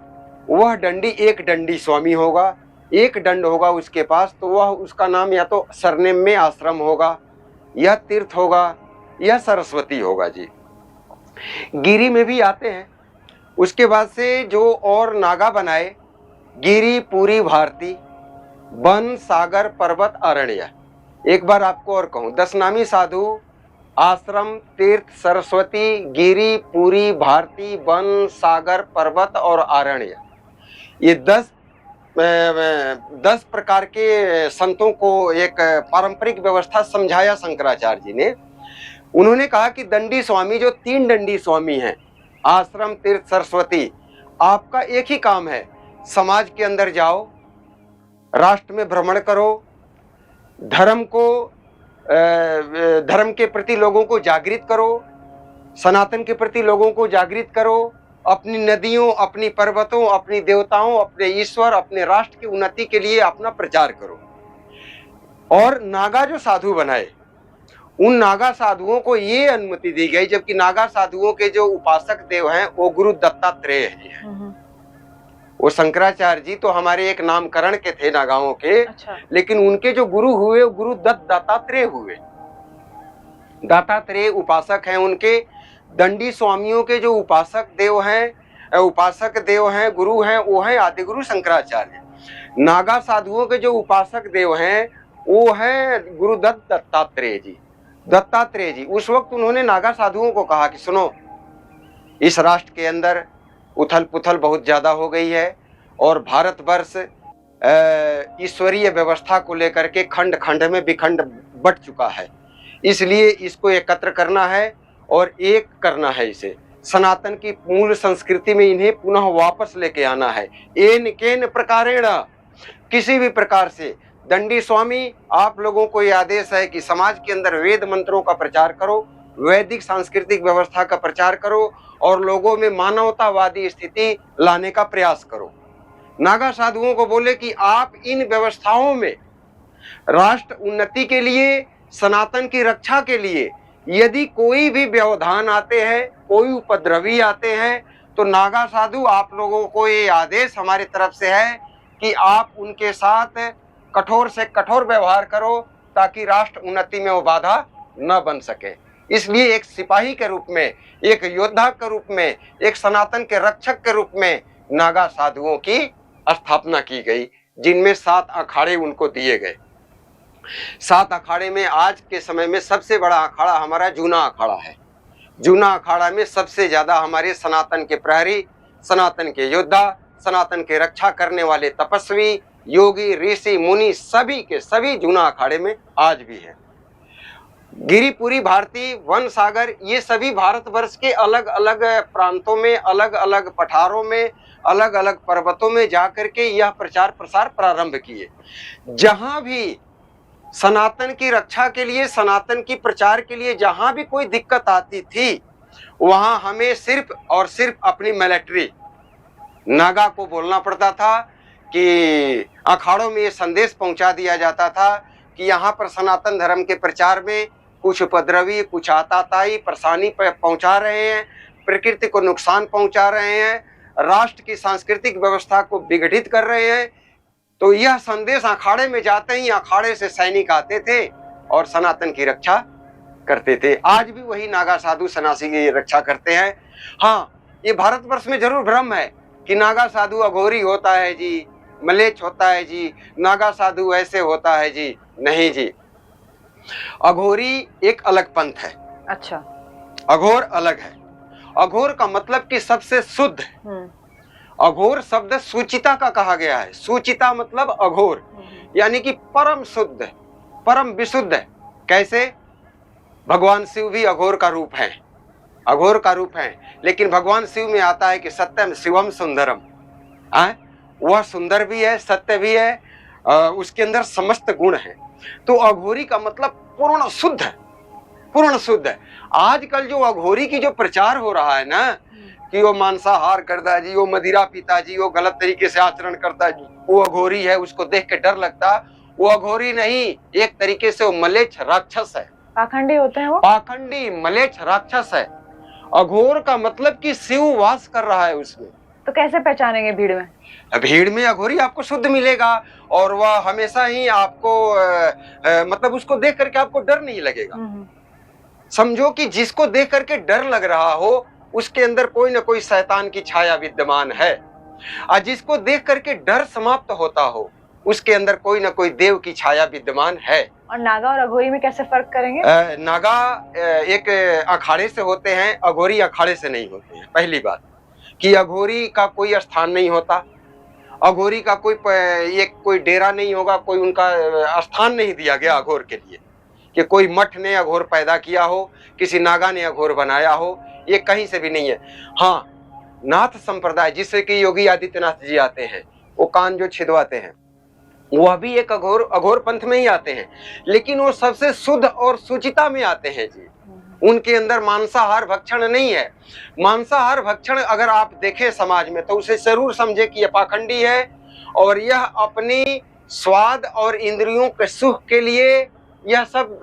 वह डंडी एक डंडी स्वामी होगा। एक दंड होगा उसके पास तो वह, उसका नाम या तो सरनेम में आश्रम होगा, या तीर्थ होगा, या सरस्वती होगा जी। गिरी में भी आते हैं। उसके बाद से जो और नागा बनाए, गिरी, पूरी, भारती, वन, सागर, पर्वत, अरण्य। एक बार आपको और कहूं, 10 नामी साधु, आश्रम, तीर्थ, सरस्वती, गिरी, पूरी, भारती, वन, सागर, पर्वत और अरण्य, ये 10 प्रकार के संतों को एक पारंपरिक व्यवस्था समझाया शंकराचार्य जी ने। उन्होंने कहा कि दंडी स्वामी, जो 3 दंडी स्वामी हैं, आश्रम, तीर्थ, सरस्वती, आपका एक ही काम है, समाज के अंदर जाओ, राष्ट्र में भ्रमण करो, धर्म के प्रति लोगों को जागृत करो, सनातन के प्रति लोगों को जागृत करो, अपनी नदियों, अपनी पर्वतों, अपनी देवताओं, अपने ईश्वर, अपने राष्ट्र की उन्नति के लिए अपना प्रचार करो। और नागा जो साधु बनाए, उन नागा साधुओं को ये अनुमति दी गई, जबकि नागा साधुओं के जो उपासक देव हैं वो गुरु दत्तात्रेय जी हैं। वो शंकराचार्य जी तो हमारे एक नामकरण के थे नागाओं के, अच्छा। लेकिन लेकिन उनके जो गुरु हुए वो गुरु दत्तात्रेय हुए। दत्तात्रेय उपासक हैं उनके। दंडी स्वामियों के जो उपासक देव हैं, गुरु हैं, वो हैं आदि गुरु शंकराचार्य। नागा साधुओं के जो उपासक देव हैं वो हैं गुरु दत्तात्रेय जी। उस वक्त उन्होंने नागा साधुओं को कहा कि सुनो, इस राष्ट्र के अंदर उथल पुथल बहुत ज्यादा हो गई है और भारतवर्ष ईश्वरीय व्यवस्था को लेकर के खंड खंड में विखंड बट चुका है। इसलिए इसको एकत्र करना है और एक करना है, इसे सनातन की मूल संस्कृति में इन्हें पुनः वापस लेके आना है। एन केन प्रकारेण, किसी भी प्रकार से। दंडी स्वामी, आप लोगों को यह आदेश है कि समाज के अंदर वेद मंत्रों का प्रचार करो, वैदिक सांस्कृतिक व्यवस्था का प्रचार करो और लोगों में मानवतावादी स्थिति लाने का प्रयास करो। नागा साधुओं को बोले कि आप इन व्यवस्थाओं में राष्ट्र उन्नति के लिए, सनातन की रक्षा के लिए यदि कोई भी व्यवधान आते हैं, कोई उपद्रवी आते हैं, तो नागा साधु आप लोगों को ये आदेश हमारी तरफ से है कि आप उनके साथ कठोर से कठोर व्यवहार करो ताकि राष्ट्र उन्नति में वो बाधा न बन सके। इसलिए एक सिपाही के रूप में, एक योद्धा के रूप में, एक सनातन के रक्षक के रूप में नागा साधुओं की स्थापना की गई, जिनमें 7 अखाड़े उनको दिए गए। 7 अखाड़े में आज के समय में सबसे बड़ा अखाड़ा हमारा जूना अखाड़ा है। जूना अखाड़ा में सबसे ज्यादा हमारे सनातन के प्रहरी, सनातन के योद्धा, सनातन के रक्षा करने वाले तपस्वी, योगी, ऋषि, मुनि, सभी के सभी जूना अखाड़े में आज भी है। गिरिपुरी, भारती, वन, सागर, ये सभी भारतवर्ष के अलग अलग प्रांतों में, अलग अलग पठारों में, अलग अलग पर्वतों में जाकर के यह प्रचार प्रसार प्रारंभ किए। जहां भी सनातन की रक्षा के लिए, सनातन की प्रचार के लिए जहां भी कोई दिक्कत आती थी, वहां हमें सिर्फ और सिर्फ अपनी मिलिट्री नागा को बोलना पड़ता था कि अखाड़ों में ये संदेश पहुंचा दिया जाता था कि यहाँ पर सनातन धर्म के प्रचार में कुछ उपद्रवी, कुछ आताताई परेशानी पहुंचा रहे हैं, प्रकृति को नुकसान पहुंचा रहे हैं, राष्ट्र की सांस्कृतिक व्यवस्था को विघटित कर रहे हैं। तो यह संदेश अखाड़े में जाते ही अखाड़े से सैनिक आते थे और सनातन की रक्षा करते थे। आज भी वही नागा साधु सन्यासी की रक्षा करते हैं। हाँ, ये भारतवर्ष में जरूर भ्रम है कि नागा साधु अघोरी होता है जी, मलेच्छ होता है जी, नागा साधु ऐसे होता है जी। नहीं जी, अघोरी एक अलग पंथ है। अच्छा, अघोर अलग है। अघोर का मतलब कि सबसे शुद्ध। अघोर शब्द सुचिता का कहा गया है। सुचिता मतलब अघोर, यानी कि परम शुद्ध, परम विशुद्ध। कैसे? भगवान शिव भी अघोर का रूप है, अघोर का रूप है, लेकिन भगवान शिव में आता है कि सत्यम शिवम सुंदरम। वह सुंदर भी है, सत्य भी है, उसके अंदर समस्त गुण है। तो अघोरी का मतलब पूर्ण शुद्ध, पूर्ण शुद्ध। आजकल जो अघोरी की जो प्रचार हो रहा है ना, कि वो मांसाहार करता है जी, वो मदिरा पीता जी, वो गलत तरीके से आचरण करता है, वो अघोरी है, उसको देख के डर लगता। वो अघोरी नहीं, एक तरीके से वो मलेच्छ राक्षस है, पाखंडी होते हैं वो, पाखंडी मलेच्छ राक्षस है। अघोर का मतलब कि शिव वास कर रहा है उसमें। तो कैसे पहचानेंगे भीड़ में? भीड़ में अघोरी आपको शुद्ध मिलेगा और वह हमेशा ही आपको मतलब उसको देख करके आपको डर नहीं लगेगा। समझो कि जिसको देख करके डर लग रहा हो उसके अंदर कोई ना कोई शैतान की छाया विद्यमान है, और जिसको देख करके डर समाप्त होता हो उसके अंदर कोई ना कोई देव की छाया विद्यमान है। और नागा और अघोरी में कैसे फर्क करेंगे? नागा एक अखाड़े से होते हैं, अघोरी अखाड़े से नहीं होते हैं। पहली बात कि अघोरी का कोई स्थान नहीं होता, अघोरी का कोई डेरा नहीं होगा, कोई उनका स्थान नहीं दिया गया अघोर के लिए कि कोई मठ ने अघोर पैदा किया हो, किसी नागा ने अघोर बनाया हो, ये कहीं से भी नहीं है। हाँ, नाथ संप्रदाय जिससे कि योगी आदित्यनाथ जी आते हैं, वो कान जो छिदवाते हैं, वह भी एक अघोर पंथ में ही आते हैं, लेकिन वो सबसे शुद्ध और सुचिता में आते हैं जी। उनके अंदर मांसाहार भक्षण नहीं है। मांसाहार भक्षण अगर आप देखें समाज में तो उसे जरूर समझे कि यह पाखंडी है और यह अपनी स्वाद और इंद्रियों के सुख के लिए यह सब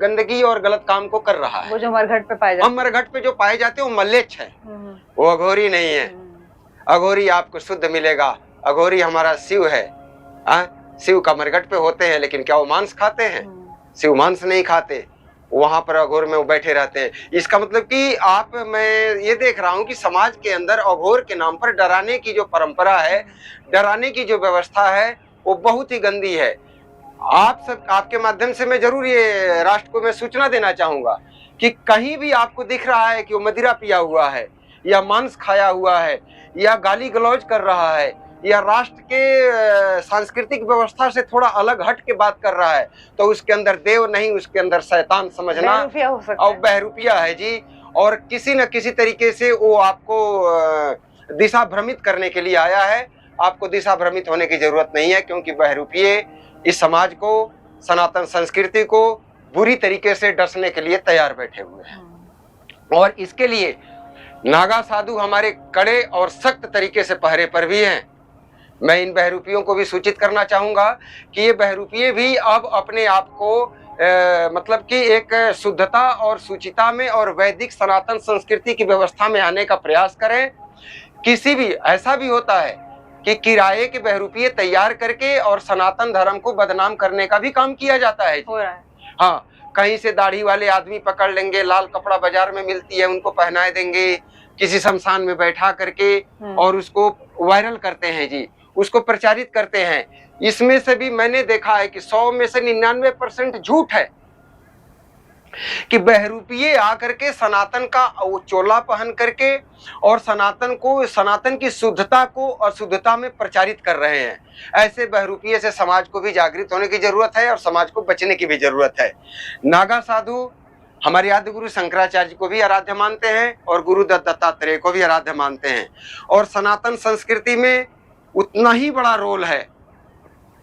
गंदगी और गलत काम को कर रहा है। वो जो मरघट पे पाए जाते हैं, मरघट पे जो पाए जाते हैं वो मलेच्छ है, वो अघोरी नहीं है। अघोरी आपको शुद्ध मिलेगा। अघोरी हमारा शिव है। शिव का मरघट पे होते हैं, लेकिन क्या वो मांस खाते हैं? शिव मांस नहीं खाते। वहां पर अघोर में वो बैठे रहते हैं। इसका मतलब कि मैं ये देख रहा हूं कि समाज के अंदर अघोर के नाम पर डराने की जो परंपरा है, डराने की जो व्यवस्था है, वो बहुत ही गंदी है। आपके माध्यम से मैं जरूर ये राष्ट्र को मैं सूचना देना चाहूंगा कि कहीं भी आपको दिख रहा है कि वो मदिरा पिया हुआ है या मांस खाया हुआ है या गाली गलौज कर रहा है या राष्ट्र के सांस्कृतिक व्यवस्था से थोड़ा अलग हट के बात कर रहा है, तो उसके अंदर देव नहीं, उसके अंदर शैतान समझना। बहरूपिया हो सकता है। और बहरूपिया है जी, और किसी न किसी तरीके से वो आपको दिशा भ्रमित करने के लिए आया है। आपको दिशा भ्रमित होने की जरूरत नहीं है, क्योंकि बहरूपिये इस समाज को, सनातन संस्कृति को बुरी तरीके से डसने के लिए तैयार बैठे हुए हैं। और इसके लिए नागा साधु हमारे कड़े और सख्त तरीके से पहरे पर भी हैं। मैं इन बहरूपियों को भी सूचित करना चाहूंगा कि ये बहरूपिये भी अब अपने आप को मतलब कि एक शुद्धता और सुचिता में और वैदिक सनातन संस्कृति की व्यवस्था में आने का प्रयास करें। किसी भी ऐसा भी होता है कि किराए के बहरूपिये तैयार करके और सनातन धर्म को बदनाम करने का भी काम किया जाता है। हो रहा है। हाँ, कहीं से दाढ़ी वाले आदमी पकड़ लेंगे, लाल कपड़ा बाजार में मिलती है उनको पहनाए देंगे, किसी शमशान में बैठा करके और उसको वायरल करते हैं जी, उसको प्रचारित करते हैं। इसमें से भी मैंने देखा है कि 100 में से 99% झूठ है कि बहरूपिये आकर के सनातन का चोला पहन करके और सनातन को, सनातन की शुद्धता को अशुद्धता में प्रचारित कर रहे हैं। ऐसे बहरूपिये से समाज को भी जागृत होने की जरूरत है और समाज को बचने की भी जरूरत है। नागा साधु हमारे आदि गुरु शंकराचार्य को भी आराध्य मानते हैं और गुरु दत्तात्रेय को भी आराध्य मानते हैं, और सनातन संस्कृति में उतना ही बड़ा रोल है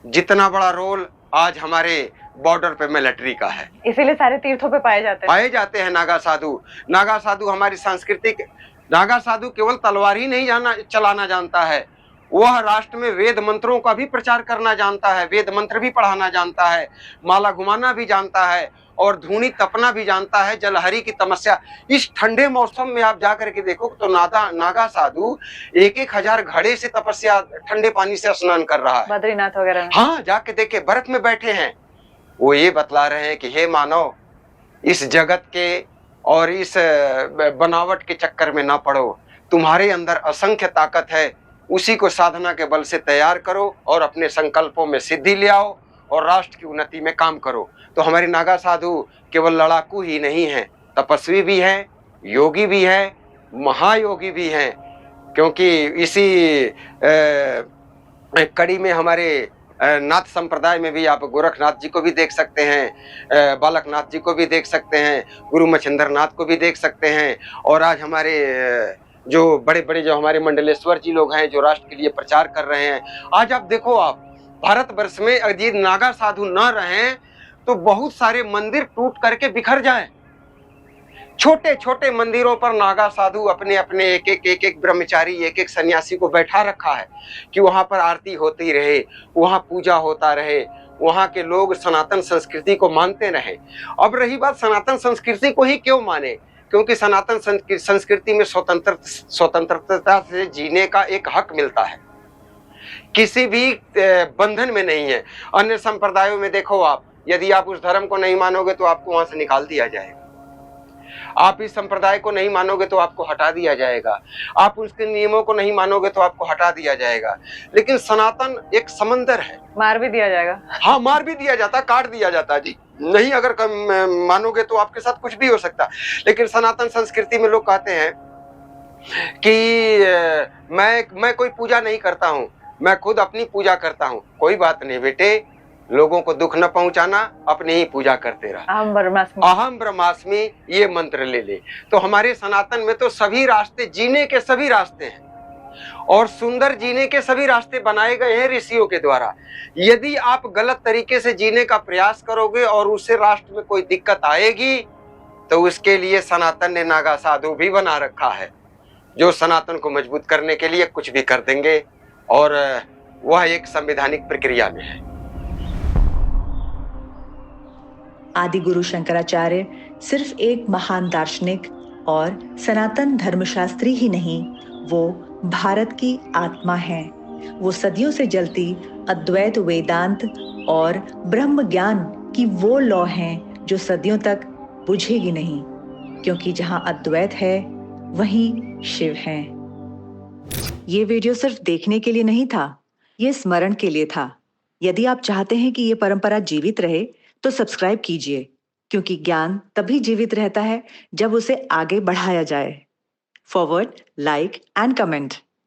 जितना बड़ा रोल आज हमारे बॉर्डर पे मिलिट्री का है। इसीलिए सारे तीर्थों पे पाए जाते हैं नागा साधु। नागा साधु हमारी सांस्कृतिक, नागा साधु केवल तलवार ही नहीं चलाना जानता है, वह राष्ट्र में वेद मंत्रों का भी प्रचार करना जानता है, वेद मंत्र भी पढ़ाना जानता है, माला घुमाना भी जानता है और धूनी तपना भी जानता है। जलहरी की तपस्या, इस ठंडे मौसम में आप जाकर के देखो तो नागा साधु 1,000 घड़े से तपस्या, ठंडे पानी से स्नान कर रहा है बद्रीनाथ वगैरह में। हाँ, जाके देखे, बर्फ में बैठे हैं। वो ये बतला रहे हैं कि हे मानव, इस जगत के और इस बनावट के चक्कर में ना पड़ो, तुम्हारे अंदर असंख्य ताकत है, उसी को साधना के बल से तैयार करो और अपने संकल्पों में सिद्धि ले आओ और राष्ट्र की उन्नति में काम करो। तो हमारे नागा साधु केवल लड़ाकू ही नहीं हैं, तपस्वी भी हैं, योगी भी हैं, महायोगी भी हैं। क्योंकि इसी कड़ी में हमारे नाथ संप्रदाय में भी आप गोरखनाथ जी को भी देख सकते हैं, बालकनाथ जी को भी देख सकते हैं, गुरु मच्छिंद्र नाथ को भी देख सकते हैं। और आज हमारे जो बड़े बड़े जो हमारे मंडलेश्वर जी लोग हैं, जो राष्ट्र के लिए प्रचार कर रहे हैं। आज आप देखो, आप भारतवर्ष में यदि नागा साधु न रहें तो बहुत सारे मंदिर टूट करके बिखर जाएं। छोटे छोटे मंदिरों पर नागा साधु अपने अपने एक ब्रह्मचारी, एक सन्यासी को बैठा रखा है कि वहां पर आरती होती रहे, वहां पूजा होता रहे, वहां के लोग सनातन संस्कृति को मानते रहे। अब रही बात सनातन संस्कृति को ही क्यों माने, क्योंकि सनातन संस्कृति में स्वतंत्रता से जीने का एक हक मिलता है, किसी भी बंधन में नहीं है। अन्य संप्रदायों में देखो आप, यदि आप उस धर्म को नहीं मानोगे तो आपको वहां से निकाल दिया जाएगा, आप इस संप्रदाय को नहीं मानोगे तो आपको हटा दिया जाएगा, आप उसके नियमों को नहीं मानोगे तो आपको हटा दिया जाएगा। लेकिन सनातन एक समंदर है, मार भी दिया जाएगा। हाँ, मार भी दिया जाता, काट दिया जाता जी, नहीं अगर मानोगे तो आपके साथ कुछ भी हो सकता। लेकिन सनातन संस्कृति में लोग कहते हैं कि मैं कोई पूजा नहीं करता हूँ, मैं खुद अपनी पूजा करता हूँ। कोई बात नहीं बेटे, लोगों को दुख न पहुंचाना, अपनी ही पूजा करते रहा। अहम ब्रह्मास्मि ये मंत्र ले ले। तो हमारे सनातन में तो सभी रास्ते, जीने के सभी रास्ते हैं और सुंदर जीने के सभी रास्ते बनाए गए हैं ऋषियों के द्वारा। यदि आप गलत तरीके से जीने का प्रयास करोगे और उससे राष्ट्र में कोई दिक्कत आएगी तो उसके लिए सनातन ने नागा साधु भी बना रखा है, जो सनातन को मजबूत करने के लिए कुछ भी कर देंगे और वह एक संवैधानिक प्रक्रिया में है। आदि गुरु शंकराचार्य सिर्फ एक महान दार्शनिक और सनातन धर्मशास्त्री ही नहीं, वो भारत की आत्मा है। वो सदियों से जलती अद्वैत, वेदांत और ब्रह्म ज्ञान की वो लौ हैं जो सदियों तक बुझेगी नहीं, क्योंकि जहां अद्वैत है वहीं शिव है। ये वीडियो सिर्फ देखने के लिए नहीं था, ये स्मरण के लिए था। यदि आप चाहते हैं कि ये परंपरा जीवित रहे तो सब्सक्राइब कीजिए, क्योंकि ज्ञान तभी जीवित रहता है जब उसे आगे बढ़ाया जाए। Forward, like and comment.